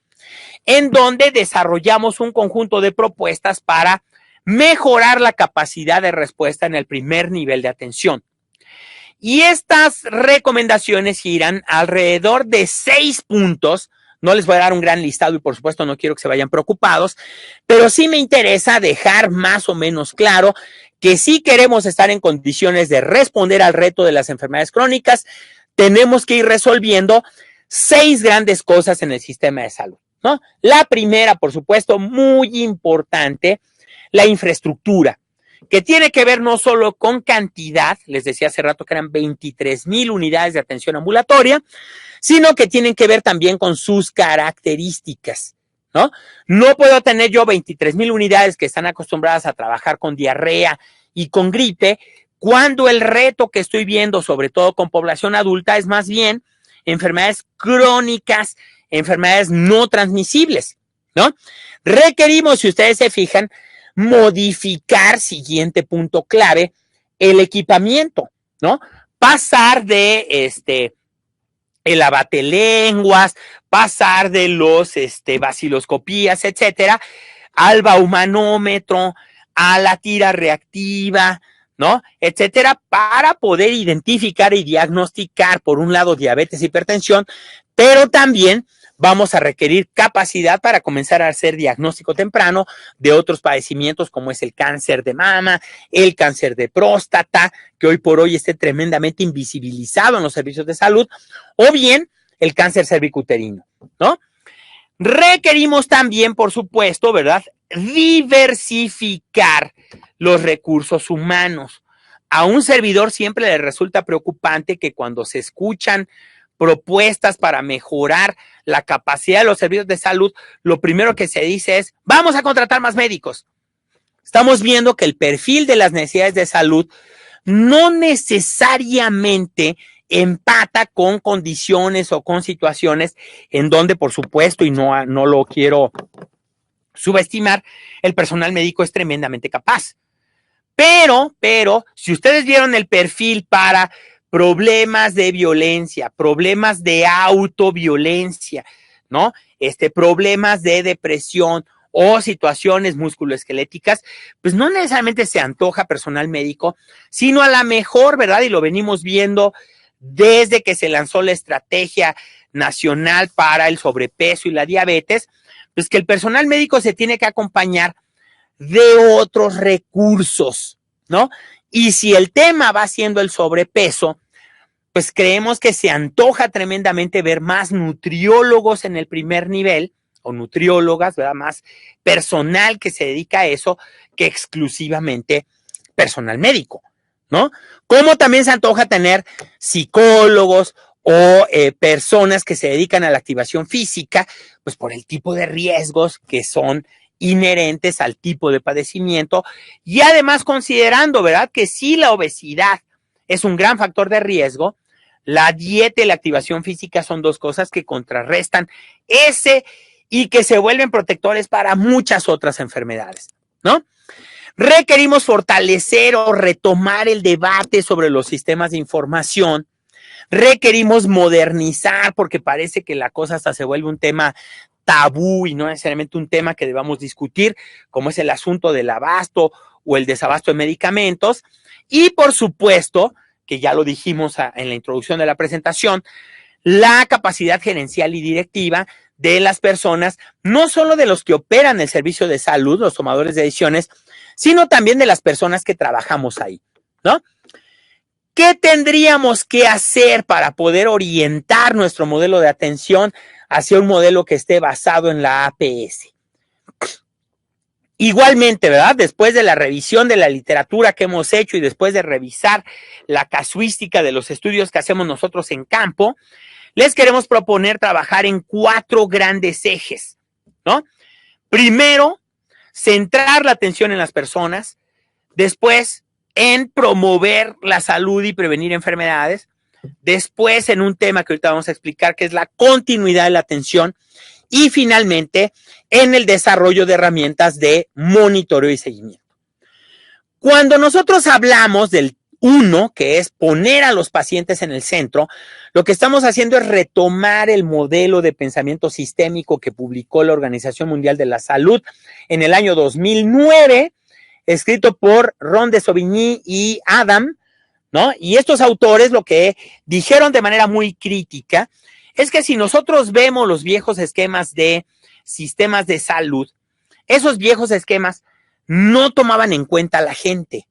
en donde desarrollamos un conjunto de propuestas para mejorar la capacidad de respuesta en el primer nivel de atención. Y estas recomendaciones giran alrededor de 6 puntos. No les voy a dar un gran listado y por supuesto no quiero que se vayan preocupados, pero sí me interesa dejar más o menos claro que si queremos estar en condiciones de responder al reto de las enfermedades crónicas, tenemos que ir resolviendo 6 grandes cosas en el sistema de salud, ¿no? La primera, por supuesto, muy importante, la infraestructura, que tiene que ver no solo con cantidad, les decía hace rato que eran 23,000 unidades de atención ambulatoria, sino que tienen que ver también con sus características, ¿no? No puedo tener yo 23,000 unidades que están acostumbradas a trabajar con diarrea y con gripe, cuando el reto que estoy viendo, sobre todo con población adulta, es más bien enfermedades crónicas, enfermedades no transmisibles, ¿no? Requerimos, si ustedes se fijan, modificar, siguiente punto clave, el equipamiento, ¿no? Pasar de el abatelenguas, pasar de los vaciloscopías, etcétera, al baumanómetro, a la tira reactiva, ¿no? Etcétera, para poder identificar y diagnosticar, por un lado, diabetes, hipertensión, pero también vamos a requerir capacidad para comenzar a hacer diagnóstico temprano de otros padecimientos como es el cáncer de mama, el cáncer de próstata, que hoy por hoy esté tremendamente invisibilizado en los servicios de salud, o bien el cáncer cervicuterino, ¿no? Requerimos también, por supuesto, ¿verdad?, diversificar los recursos humanos. A un servidor siempre le resulta preocupante que cuando se escuchan propuestas para mejorar la capacidad de los servicios de salud, lo primero que se dice es, vamos a contratar más médicos. Estamos viendo que el perfil de las necesidades de salud no necesariamente empata con condiciones o con situaciones en donde, por supuesto, y no lo quiero subestimar, el personal médico es tremendamente capaz. Pero, si ustedes vieron el perfil para problemas de violencia, problemas de autoviolencia, ¿no? Problemas de depresión o situaciones musculoesqueléticas, pues no necesariamente se antoja personal médico, sino a la mejor, ¿verdad? Y lo venimos viendo desde que se lanzó la estrategia nacional para el sobrepeso y la diabetes, pues que el personal médico se tiene que acompañar de otros recursos, ¿no? Y si el tema va siendo el sobrepeso, pues creemos que se antoja tremendamente ver más nutriólogos en el primer nivel, o nutriólogas, ¿verdad? Más personal que se dedica a eso que exclusivamente personal médico, ¿no? Como también se antoja tener psicólogos o personas que se dedican a la activación física, pues por el tipo de riesgos que son inherentes al tipo de padecimiento y además considerando, ¿verdad? Que si la obesidad es un gran factor de riesgo, la dieta y la activación física son dos cosas que contrarrestan ese y que se vuelven protectores para muchas otras enfermedades, ¿no? Requerimos fortalecer o retomar el debate sobre los sistemas de información. Requerimos modernizar porque parece que la cosa hasta se vuelve un tema tabú y no necesariamente un tema que debamos discutir, como es el asunto del abasto o el desabasto de medicamentos. Y por supuesto, que ya lo dijimos en la introducción de la presentación, la capacidad gerencial y directiva de las personas, no solo de los que operan el servicio de salud, los tomadores de decisiones, sino también de las personas que trabajamos ahí, ¿no? ¿Qué tendríamos que hacer para poder orientar nuestro modelo de atención hacia un modelo que esté basado en la APS? Igualmente, ¿verdad? Después de la revisión de la literatura que hemos hecho y después de revisar la casuística de los estudios que hacemos nosotros en campo, les queremos proponer trabajar en 4 grandes ejes, ¿no? Primero, centrar la atención en las personas. Después, en promover la salud y prevenir enfermedades. Después, en un tema que ahorita vamos a explicar, que es la continuidad de la atención. Y finalmente, en el desarrollo de herramientas de monitoreo y seguimiento. Cuando nosotros hablamos del 1, que es poner a los pacientes en el centro, lo que estamos haciendo es retomar el modelo de pensamiento sistémico que publicó la Organización Mundial de la Salud en el año 2009, escrito por Ron de Sauvigny y Adam, ¿no? Y estos autores lo que dijeron de manera muy crítica es que si nosotros vemos los viejos esquemas de sistemas de salud, esos viejos esquemas no tomaban en cuenta a la gente,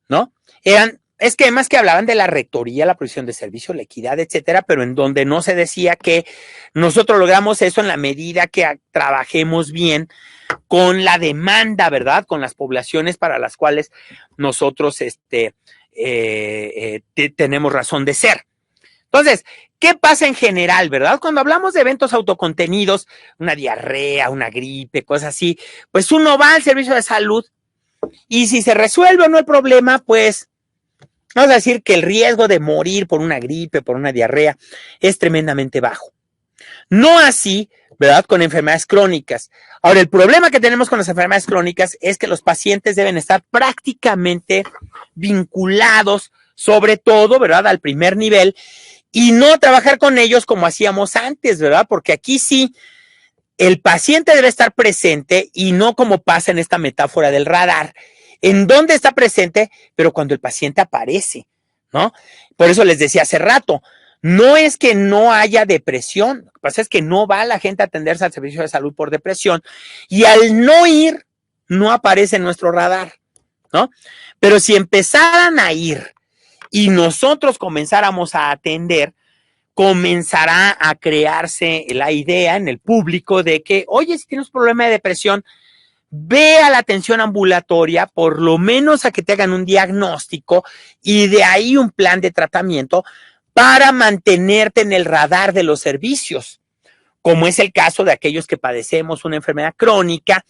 ¿no? Eran esquemas que hablaban de la rectoría, la provisión de servicio, la equidad, etcétera, pero en donde no se decía que nosotros logramos eso en la medida que trabajemos bien con la demanda, ¿verdad? Con las poblaciones para las cuales nosotros tenemos razón de ser. Entonces, ¿qué pasa en general, verdad? Cuando hablamos de eventos autocontenidos, una diarrea, una gripe, cosas así, pues uno va al servicio de salud y si se resuelve o no el problema, pues vamos a decir que el riesgo de morir por una gripe, por una diarrea, es tremendamente bajo. No así, ¿verdad? Con enfermedades crónicas. Ahora, el problema que tenemos con las enfermedades crónicas es que los pacientes deben estar prácticamente vinculados, sobre todo, ¿verdad? Al primer nivel y no trabajar con ellos como hacíamos antes, ¿verdad? Porque aquí sí, el paciente debe estar presente y no como pasa en esta metáfora del radar, en donde está presente, pero cuando el paciente aparece, ¿no? Por eso les decía hace rato, no es que no haya depresión, lo que pasa es que no va la gente a atenderse al servicio de salud por depresión y al no ir, no aparece en nuestro radar, ¿no? Pero si empezaran a ir y nosotros comenzáramos a atender, comenzará a crearse la idea en el público de que, oye, si tienes un problema de depresión, ve a la atención ambulatoria, por lo menos a que te hagan un diagnóstico y de ahí un plan de tratamiento para mantenerte en el radar de los servicios, como es el caso de aquellos que padecemos una enfermedad crónica,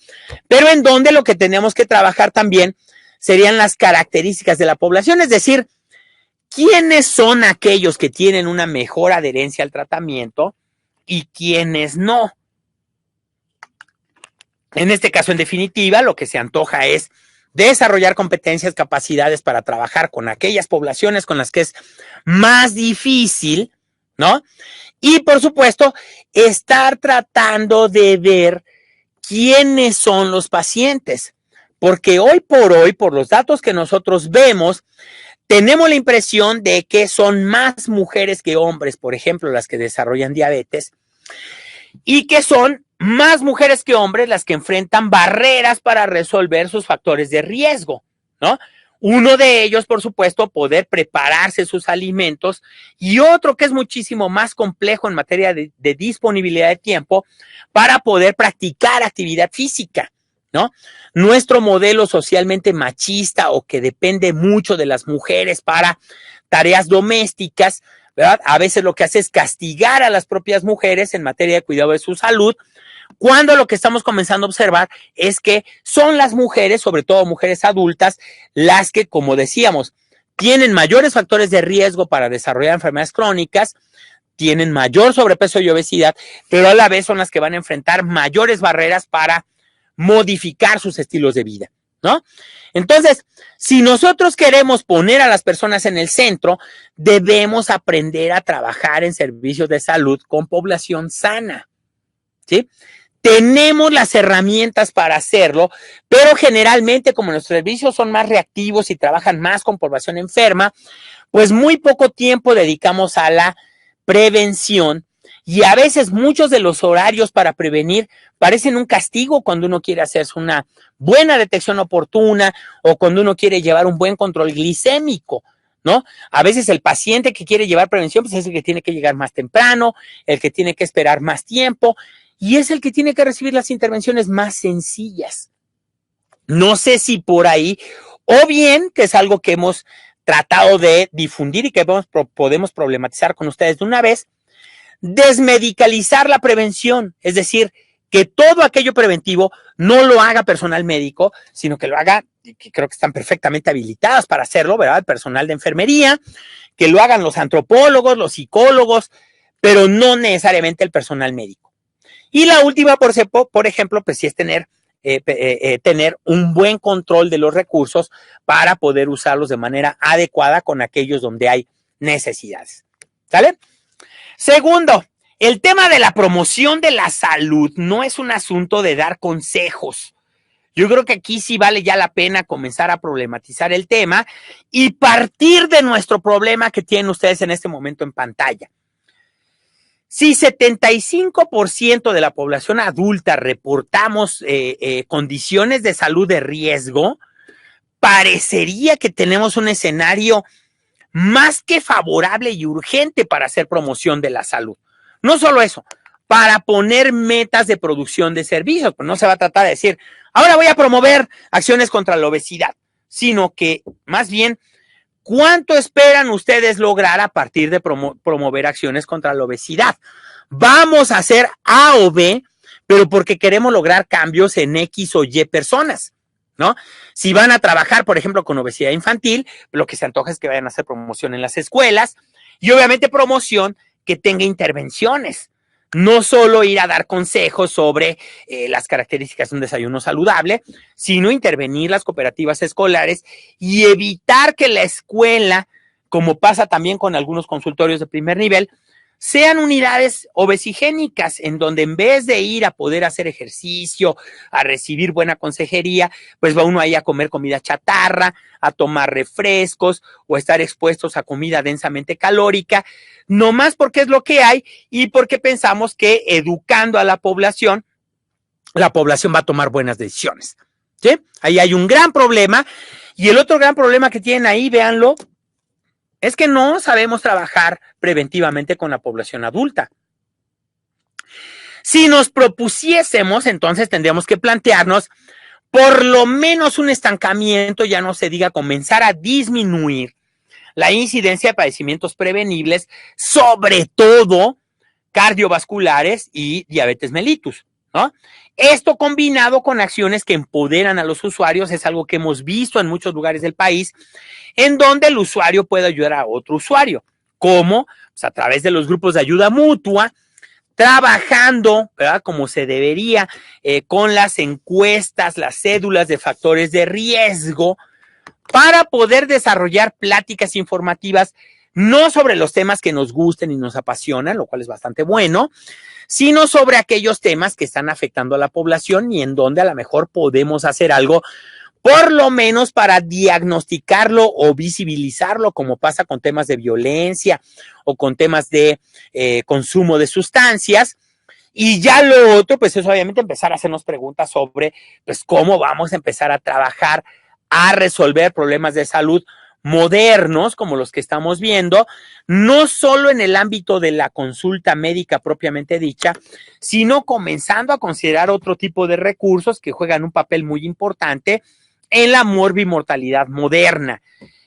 pero en donde lo que tenemos que trabajar también serían las características de la población, es decir, ¿quiénes son aquellos que tienen una mejor adherencia al tratamiento y quiénes no? En este caso, en definitiva, lo que se antoja es desarrollar competencias, capacidades para trabajar con aquellas poblaciones con las que es más difícil, ¿no? Y, por supuesto, estar tratando de ver quiénes son los pacientes. Porque hoy, por los datos que nosotros vemos, tenemos la impresión de que son más mujeres que hombres, por ejemplo, las que desarrollan diabetes, y que son más mujeres que hombres las que enfrentan barreras para resolver sus factores de riesgo, ¿no? Uno de ellos, por supuesto, poder prepararse sus alimentos, y otro que es muchísimo más complejo en materia de disponibilidad de tiempo para poder practicar actividad física, ¿no? Nuestro modelo socialmente machista o que depende mucho de las mujeres para tareas domésticas, ¿verdad? A veces lo que hace es castigar a las propias mujeres en materia de cuidado de su salud, cuando lo que estamos comenzando a observar es que son las mujeres, sobre todo mujeres adultas, las que, como decíamos, tienen mayores factores de riesgo para desarrollar enfermedades crónicas, tienen mayor sobrepeso y obesidad, pero a la vez son las que van a enfrentar mayores barreras para modificar sus estilos de vida, ¿no? Entonces, si nosotros queremos poner a las personas en el centro, debemos aprender a trabajar en servicios de salud con población sana, ¿sí? Tenemos las herramientas para hacerlo, pero generalmente, como nuestros servicios son más reactivos y trabajan más con población enferma, pues muy poco tiempo dedicamos a la prevención, y a veces muchos de los horarios para prevenir parecen un castigo cuando uno quiere hacerse una buena detección oportuna o cuando uno quiere llevar un buen control glicémico, ¿no? A veces el paciente que quiere llevar prevención pues es el que tiene que llegar más temprano, el que tiene que esperar más tiempo, y es el que tiene que recibir las intervenciones más sencillas. No sé si por ahí, o bien que es algo que hemos tratado de difundir y que podemos problematizar con ustedes de una vez, desmedicalizar la prevención, es decir, que todo aquello preventivo no lo haga personal médico, sino que lo haga, que creo que están perfectamente habilitadas para hacerlo, ¿verdad? El personal de enfermería, que lo hagan los antropólogos, los psicólogos, pero no necesariamente el personal médico. Y la última, por ejemplo, pues sí es tener un buen control de los recursos para poder usarlos de manera adecuada con aquellos donde hay necesidades. ¿Sale? Segundo, el tema de la promoción de la salud no es un asunto de dar consejos. Yo creo que aquí sí vale ya la pena comenzar a problematizar el tema y partir de nuestro problema que tienen ustedes en este momento en pantalla. Si 75% de la población adulta reportamos condiciones de salud de riesgo, parecería que tenemos un escenario más que favorable y urgente para hacer promoción de la salud. No solo eso, para poner metas de producción de servicios, pues no se va a tratar de decir, ahora voy a promover acciones contra la obesidad, sino que más bien, ¿cuánto esperan ustedes lograr a partir de promover acciones contra la obesidad? Vamos a hacer A o B, pero porque queremos lograr cambios en X o Y personas, ¿no? Si van a trabajar, por ejemplo, con obesidad infantil, lo que se antoja es que vayan a hacer promoción en las escuelas y obviamente promoción que tenga intervenciones. No solo ir a dar consejos sobre las características de un desayuno saludable, sino intervenir las cooperativas escolares y evitar que la escuela, como pasa también con algunos consultorios de primer nivel, sean unidades obesigénicas en donde en vez de ir a poder hacer ejercicio, a recibir buena consejería, pues va uno ahí a comer comida chatarra, a tomar refrescos o a estar expuestos a comida densamente calórica, nomás porque es lo que hay y porque pensamos que educando a la población va a tomar buenas decisiones, ¿sí? Ahí hay un gran problema. Y el otro gran problema que tienen ahí, véanlo, es que no sabemos trabajar preventivamente con la población adulta. Si nos propusiésemos, entonces tendríamos que plantearnos por lo menos un estancamiento, ya no se diga comenzar a disminuir la incidencia de padecimientos prevenibles, sobre todo cardiovasculares y diabetes mellitus, ¿no? Esto combinado con acciones que empoderan a los usuarios es algo que hemos visto en muchos lugares del país, en donde el usuario puede ayudar a otro usuario, como pues, a través de los grupos de ayuda mutua, trabajando, ¿verdad? Como se debería, con las encuestas, las cédulas de factores de riesgo, para poder desarrollar pláticas informativas, no sobre los temas que nos gusten y nos apasionan, lo cual es bastante bueno, sino sobre aquellos temas que están afectando a la población y en donde a lo mejor podemos hacer algo, por lo menos para diagnosticarlo o visibilizarlo, como pasa con temas de violencia o con temas de consumo de sustancias. Y ya lo otro, pues es obviamente empezar a hacernos preguntas sobre pues, cómo vamos a empezar a trabajar a resolver problemas de salud modernos, como los que estamos viendo, no solo en el ámbito de la consulta médica propiamente dicha, sino comenzando a considerar otro tipo de recursos que juegan un papel muy importante en la morbimortalidad moderna,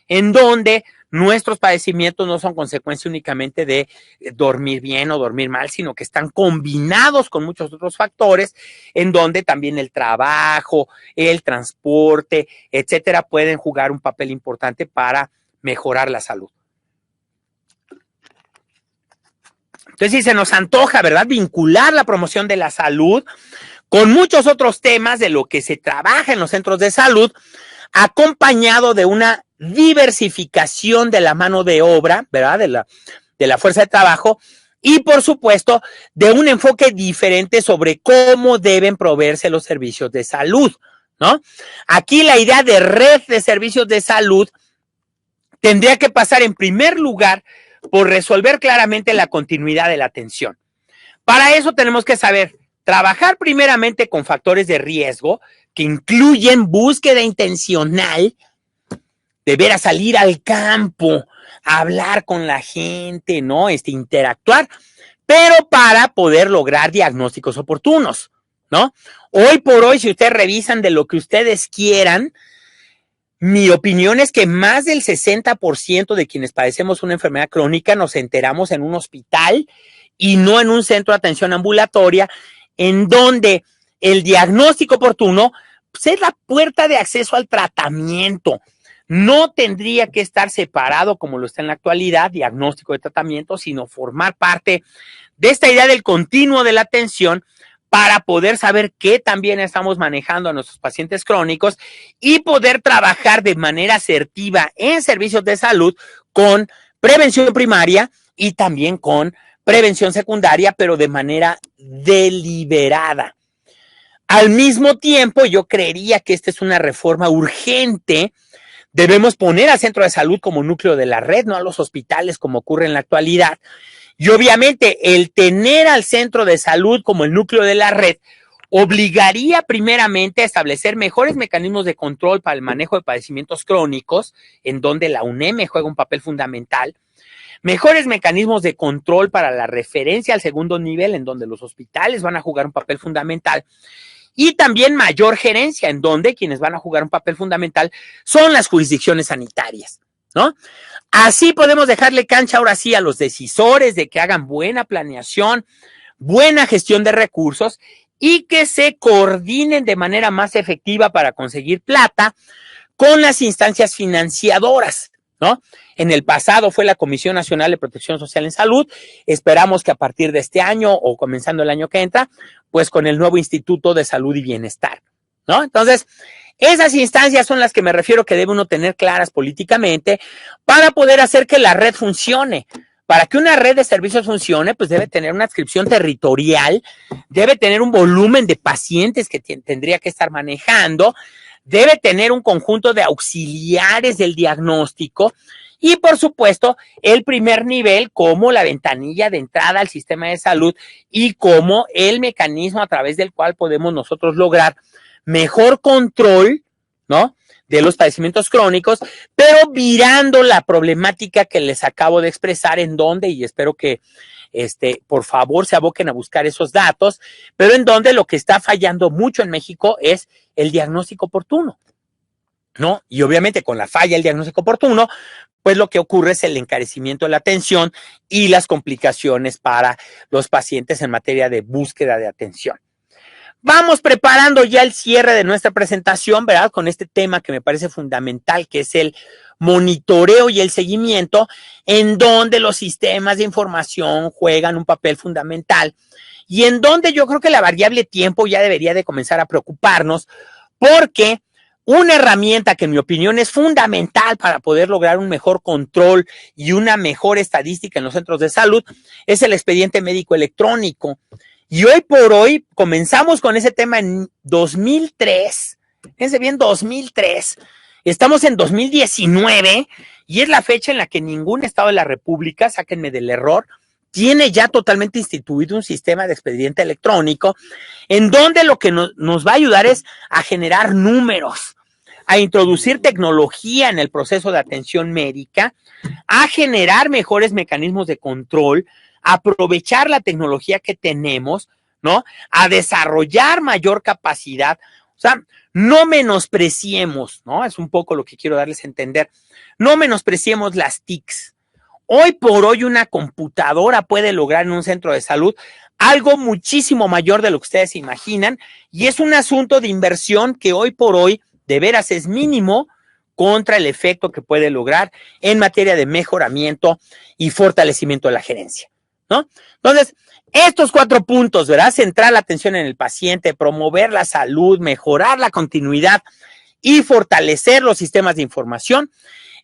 en donde nuestros padecimientos no son consecuencia únicamente de dormir bien o dormir mal, sino que están combinados con muchos otros factores, en donde también el trabajo, el transporte, etcétera, pueden jugar un papel importante para mejorar la salud. Entonces, si se nos antoja, ¿verdad?, vincular la promoción de la salud con muchos otros temas de lo que se trabaja en los centros de salud, acompañado de una diversificación de la mano de obra, ¿verdad? De la fuerza de trabajo y, por supuesto, de un enfoque diferente sobre cómo deben proveerse los servicios de salud, ¿no? Aquí la idea de red de servicios de salud tendría que pasar en primer lugar por resolver claramente la continuidad de la atención. Para eso tenemos que saber trabajar primeramente con factores de riesgo que incluyen búsqueda intencional, de ver a salir al campo, a hablar con la gente, ¿no? Interactuar, pero para poder lograr diagnósticos oportunos, ¿no? Hoy por hoy, si ustedes revisan de lo que ustedes quieran, mi opinión es que más del 60% de quienes padecemos una enfermedad crónica nos enteramos en un hospital y no en un centro de atención ambulatoria, en donde el diagnóstico oportuno pues, es la puerta de acceso al tratamiento. No tendría que estar separado como lo está en la actualidad, diagnóstico de tratamiento, sino formar parte de esta idea del continuo de la atención para poder saber qué también estamos manejando a nuestros pacientes crónicos y poder trabajar de manera asertiva en servicios de salud con prevención primaria y también con prevención secundaria, pero de manera deliberada. Al mismo tiempo, yo creería que esta es una reforma urgente. Debemos poner al centro de salud como núcleo de la red, no a los hospitales como ocurre en la actualidad. Y obviamente el tener al centro de salud como el núcleo de la red obligaría primeramente a establecer mejores mecanismos de control para el manejo de padecimientos crónicos, en donde la UNEM juega un papel fundamental, mejores mecanismos de control para la referencia al segundo nivel, en donde los hospitales van a jugar un papel fundamental, y también mayor gerencia, en donde quienes van a jugar un papel fundamental son las jurisdicciones sanitarias, ¿no? Así podemos dejarle cancha ahora sí a los decisores de que hagan buena planeación, buena gestión de recursos y que se coordinen de manera más efectiva para conseguir plata con las instancias financiadoras, ¿no? En el pasado fue la Comisión Nacional de Protección Social en Salud. Esperamos que a partir de este año o comenzando el año que entra, pues con el nuevo Instituto de Salud y Bienestar, ¿no? Entonces, esas instancias son las que me refiero que debe uno tener claras políticamente para poder hacer que la red funcione. Para que una red de servicios funcione, pues debe tener una adscripción territorial, debe tener un volumen de pacientes que tendría que estar manejando, debe tener un conjunto de auxiliares del diagnóstico y, por supuesto, el primer nivel como la ventanilla de entrada al sistema de salud y como el mecanismo a través del cual podemos nosotros lograr mejor control, ¿no?, de los padecimientos crónicos, pero virando la problemática que les acabo de expresar en donde, y espero que por favor se aboquen a buscar esos datos, pero en donde lo que está fallando mucho en México es el diagnóstico oportuno, ¿no? Y obviamente con la falla del diagnóstico oportuno, pues lo que ocurre es el encarecimiento de la atención y las complicaciones para los pacientes en materia de búsqueda de atención. Vamos preparando ya el cierre de nuestra presentación, ¿verdad? Con este tema que me parece fundamental, que es el monitoreo y el seguimiento, en donde los sistemas de información juegan un papel fundamental y en donde yo creo que la variable tiempo ya debería de comenzar a preocuparnos, porque una herramienta que en mi opinión es fundamental para poder lograr un mejor control y una mejor estadística en los centros de salud es el expediente médico electrónico. Y hoy por hoy comenzamos con ese tema en 2003, fíjense bien, 2003, estamos en 2019 y es la fecha en la que ningún estado de la República, sáquenme del error, tiene ya totalmente instituido un sistema de expediente electrónico en donde lo que nos va a ayudar es a generar números, a introducir tecnología en el proceso de atención médica, a generar mejores mecanismos de control, aprovechar la tecnología que tenemos, ¿no? A desarrollar mayor capacidad. O sea, no menospreciemos, ¿no? Es un poco lo que quiero darles a entender. No menospreciemos las TICs. Hoy por hoy una computadora puede lograr en un centro de salud algo muchísimo mayor de lo que ustedes imaginan y es un asunto de inversión que hoy por hoy de veras es mínimo contra el efecto que puede lograr en materia de mejoramiento y fortalecimiento de la gerencia, ¿no? Entonces, estos 4 puntos, ¿verdad? Centrar la atención en el paciente, promover la salud, mejorar la continuidad y fortalecer los sistemas de información,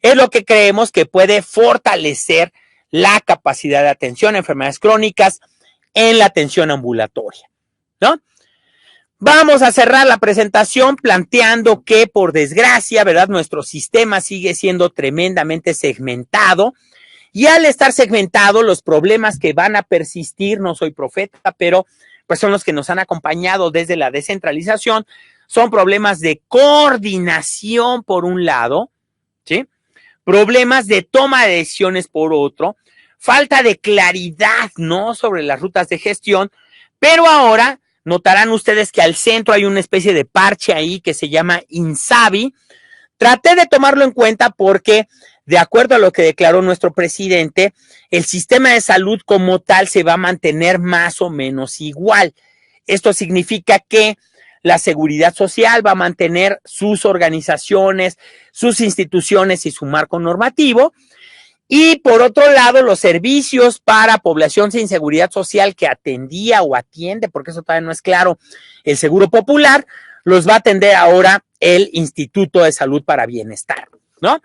es lo que creemos que puede fortalecer la capacidad de atención a enfermedades crónicas en la atención ambulatoria, ¿no? Vamos a cerrar la presentación planteando que, por desgracia, ¿verdad? Nuestro sistema sigue siendo tremendamente segmentado y al estar segmentado, los problemas que van a persistir, no soy profeta, pero pues son los que nos han acompañado desde la descentralización, son problemas de coordinación por un lado, ¿sí? Problemas de toma de decisiones por otro, falta de claridad, ¿no? Sobre las rutas de gestión, pero ahora notarán ustedes que al centro hay una especie de parche ahí que se llama INSABI. Traté de tomarlo en cuenta porque, de acuerdo a lo que declaró nuestro presidente, el sistema de salud como tal se va a mantener más o menos igual. Esto significa que la seguridad social va a mantener sus organizaciones, sus instituciones y su marco normativo. Y por otro lado, los servicios para población sin seguridad social que atendía o atiende, porque eso todavía no es claro, el Seguro Popular, los va a atender ahora el Instituto de Salud para Bienestar, ¿no?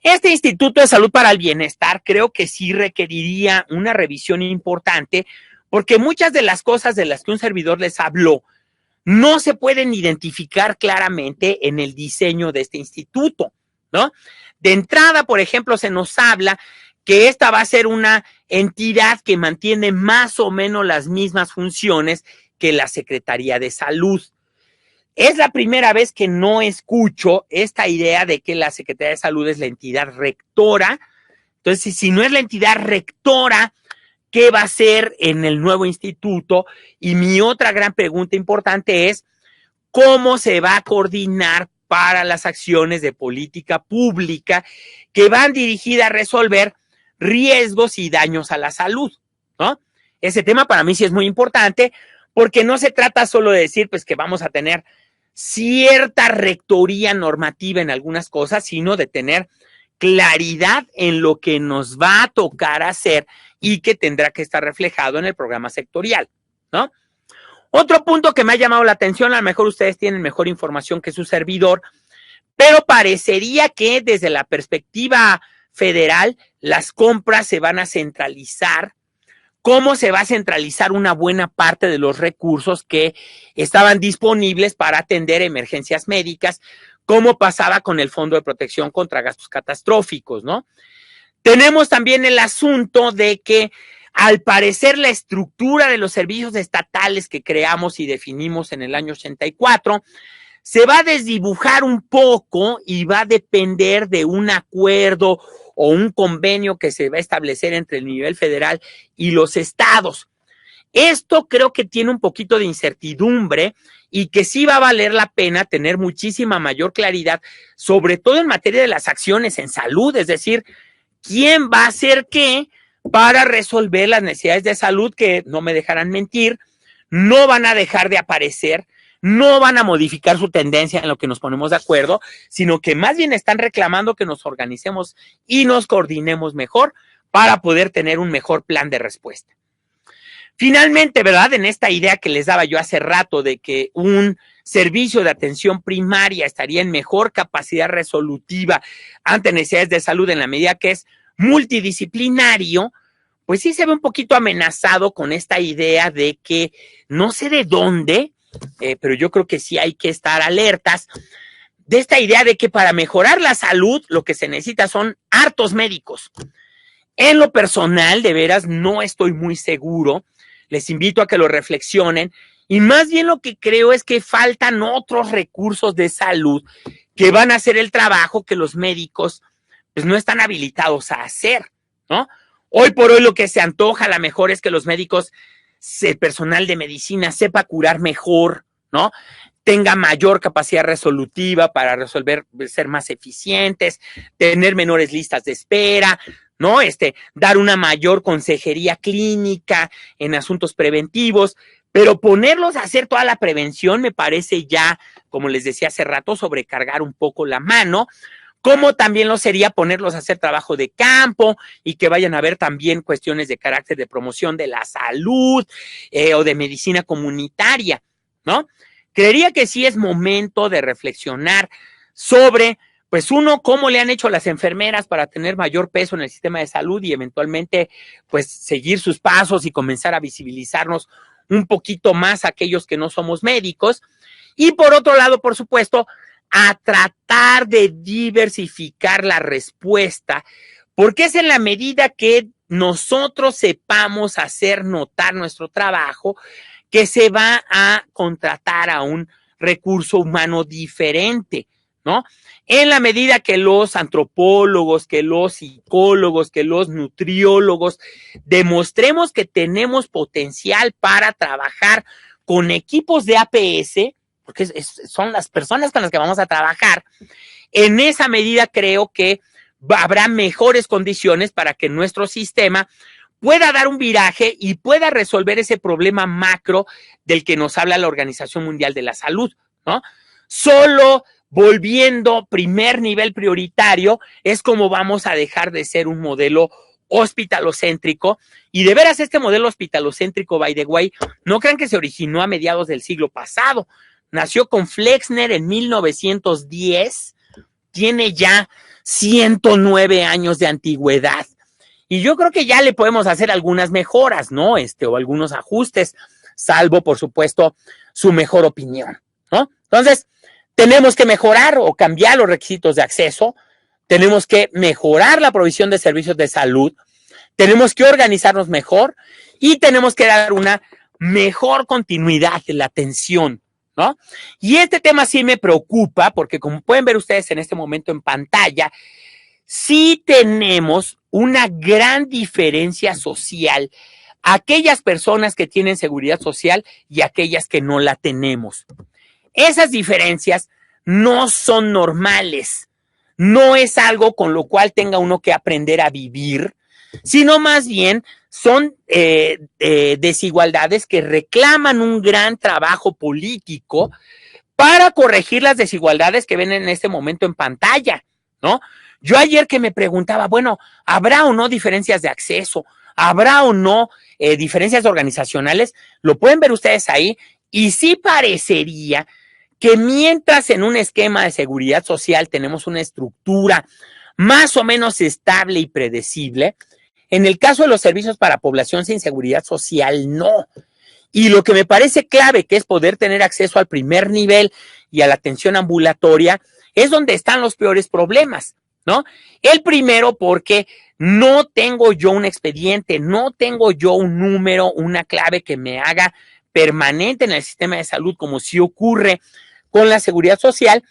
Este Instituto de Salud para el Bienestar creo que sí requeriría una revisión importante, porque muchas de las cosas de las que un servidor les habló no se pueden identificar claramente en el diseño de este instituto, ¿no? De entrada, por ejemplo, se nos habla que esta va a ser una entidad que mantiene más o menos las mismas funciones que la Secretaría de Salud. Es la primera vez que no escucho esta idea de que la Secretaría de Salud es la entidad rectora. Entonces, si no es la entidad rectora, ¿qué va a hacer en el nuevo instituto? Y mi otra gran pregunta importante es, ¿cómo se va a coordinar para las acciones de política pública que van dirigidas a resolver riesgos y daños a la salud, ¿no? Ese tema para mí sí es muy importante porque no se trata solo de decir pues que vamos a tener cierta rectoría normativa en algunas cosas, sino de tener claridad en lo que nos va a tocar hacer y que tendrá que estar reflejado en el programa sectorial, ¿no? Otro punto que me ha llamado la atención, a lo mejor ustedes tienen mejor información que su servidor, pero parecería que desde la perspectiva federal las compras se van a centralizar. ¿Cómo se va a centralizar una buena parte de los recursos que estaban disponibles para atender emergencias médicas? ¿Cómo pasaba con el Fondo de Protección contra Gastos Catastróficos, ¿no? Tenemos también el asunto de que al parecer la estructura de los servicios estatales que creamos y definimos en el año 84 se va a desdibujar un poco y va a depender de un acuerdo o un convenio que se va a establecer entre el nivel federal y los estados. Esto creo que tiene un poquito de incertidumbre y que sí va a valer la pena tener muchísima mayor claridad, sobre todo en materia de las acciones en salud, es decir, quién va a hacer qué para resolver las necesidades de salud que, no me dejarán mentir, no van a dejar de aparecer, no van a modificar su tendencia en lo que nos ponemos de acuerdo, sino que más bien están reclamando que nos organicemos y nos coordinemos mejor para poder tener un mejor plan de respuesta. Finalmente, ¿verdad? En esta idea que les daba yo hace rato de que un servicio de atención primaria estaría en mejor capacidad resolutiva ante necesidades de salud en la medida que es multidisciplinario, pues sí se ve un poquito amenazado con esta idea de que no sé de dónde, pero yo creo que sí hay que estar alertas de esta idea de que para mejorar la salud lo que se necesita son hartos médicos. En lo personal, de veras, no estoy muy seguro. Les invito a que lo reflexionen y más bien lo que creo es que faltan otros recursos de salud que van a hacer el trabajo que los médicos pues no están habilitados a hacer, ¿no? Hoy por hoy lo que se antoja a lo mejor es que los médicos, el personal de medicina sepa curar mejor, ¿no? Tenga mayor capacidad resolutiva para resolver, ser más eficientes, tener menores listas de espera, ¿no? Dar una mayor consejería clínica en asuntos preventivos, pero ponerlos a hacer toda la prevención me parece ya, como les decía hace rato, sobrecargar un poco la mano, como también lo sería ponerlos a hacer trabajo de campo y que vayan a ver también cuestiones de carácter de promoción de la salud o de medicina comunitaria, ¿no? Creería que sí es momento de reflexionar sobre, pues uno, cómo le han hecho las enfermeras para tener mayor peso en el sistema de salud y eventualmente, pues, seguir sus pasos y comenzar a visibilizarnos un poquito más a aquellos que no somos médicos. Y por otro lado, por supuesto, a tratar de diversificar la respuesta, porque es en la medida que nosotros sepamos hacer notar nuestro trabajo que se va a contratar a un recurso humano diferente, ¿no? En la medida que los antropólogos, que los psicólogos, que los nutriólogos demostremos que tenemos potencial para trabajar con equipos de APS, porque son las personas con las que vamos a trabajar, en esa medida creo que habrá mejores condiciones para que nuestro sistema pueda dar un viraje y pueda resolver ese problema macro del que nos habla la Organización Mundial de la Salud, ¿no? Solo volviendo primer nivel prioritario es como vamos a dejar de ser un modelo hospitalocéntrico, y de veras este modelo hospitalocéntrico, by the way, no crean que se originó a mediados del siglo pasado. Nació con Flexner en 1910, tiene ya 109 años de antigüedad. Y yo creo que ya le podemos hacer algunas mejoras, ¿no? O algunos ajustes, salvo, por supuesto, su mejor opinión, ¿no? Entonces, tenemos que mejorar o cambiar los requisitos de acceso, tenemos que mejorar la provisión de servicios de salud, tenemos que organizarnos mejor y tenemos que dar una mejor continuidad de la atención, ¿no? Y este tema sí me preocupa porque, como pueden ver ustedes en este momento en pantalla, sí tenemos una gran diferencia social, aquellas personas que tienen seguridad social y aquellas que no la tenemos. Esas diferencias no son normales, no es algo con lo cual tenga uno que aprender a vivir, sino más bien son desigualdades que reclaman un gran trabajo político para corregir las desigualdades que ven en este momento en pantalla, ¿no? Yo ayer que me preguntaba, bueno, ¿habrá o no diferencias de acceso? ¿Habrá o no diferencias organizacionales? Lo pueden ver ustedes ahí y sí parecería que mientras en un esquema de seguridad social tenemos una estructura más o menos estable y predecible, en el caso de los servicios para población sin seguridad social, no. Y lo que me parece clave, que es poder tener acceso al primer nivel y a la atención ambulatoria, es donde están los peores problemas, ¿no? El primero, porque no tengo yo un expediente, no tengo yo un número, una clave que me haga permanente en el sistema de salud, como sí ocurre con la seguridad social.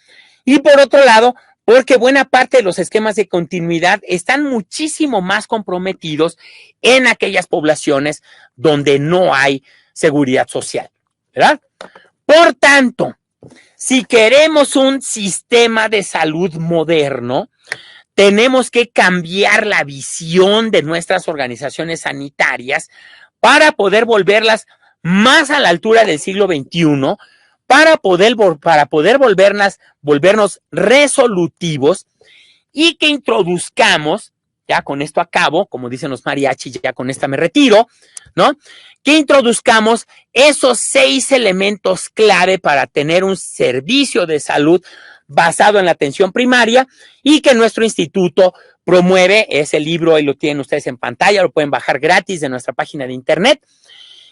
Y por otro lado, porque buena parte de los esquemas de continuidad están muchísimo más comprometidos en aquellas poblaciones donde no hay seguridad social, ¿verdad? Por tanto, si queremos un sistema de salud moderno, tenemos que cambiar la visión de nuestras organizaciones sanitarias para poder volverlas más a la altura del siglo XXI para poder volvernos resolutivos y que introduzcamos, ya con esto acabo, como dicen los mariachis, ya con esta me retiro, ¿no? Que introduzcamos esos 6 elementos clave para tener un servicio de salud basado en la atención primaria y que nuestro instituto promueve. Ese libro, ahí lo tienen ustedes en pantalla, lo pueden bajar gratis de nuestra página de internet,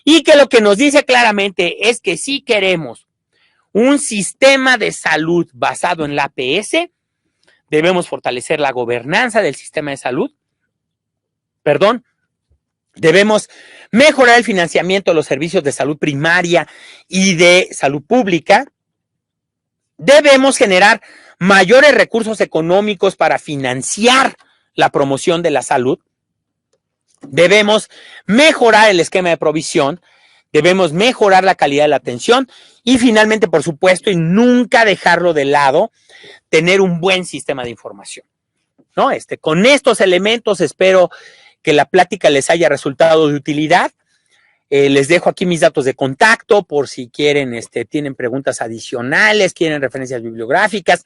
y que lo que nos dice claramente es que si queremos un sistema de salud basado en la APS, debemos fortalecer la gobernanza del sistema de salud, debemos mejorar el financiamiento de los servicios de salud primaria y de salud pública, debemos generar mayores recursos económicos para financiar la promoción de la salud, debemos mejorar el esquema de provisión, debemos mejorar la calidad de la atención y finalmente, por supuesto, y nunca dejarlo de lado, tener un buen sistema de información, ¿no? Con estos elementos espero que la plática les haya resultado de utilidad. Les dejo aquí mis datos de contacto por si quieren, tienen preguntas adicionales, quieren referencias bibliográficas,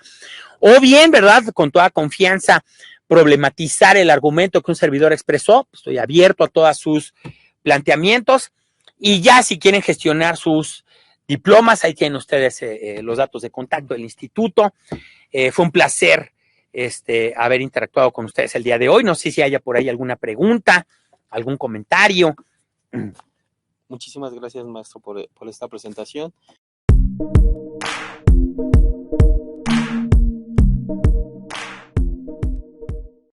o bien, ¿verdad?, con toda confianza, problematizar el argumento que un servidor expresó. Estoy abierto a todos sus planteamientos. Y ya si quieren gestionar sus diplomas, ahí tienen ustedes los datos de contacto del instituto. Fue un placer haber interactuado con ustedes el día de hoy. No sé si haya por ahí alguna pregunta, algún comentario. Muchísimas gracias, maestro, por esta presentación.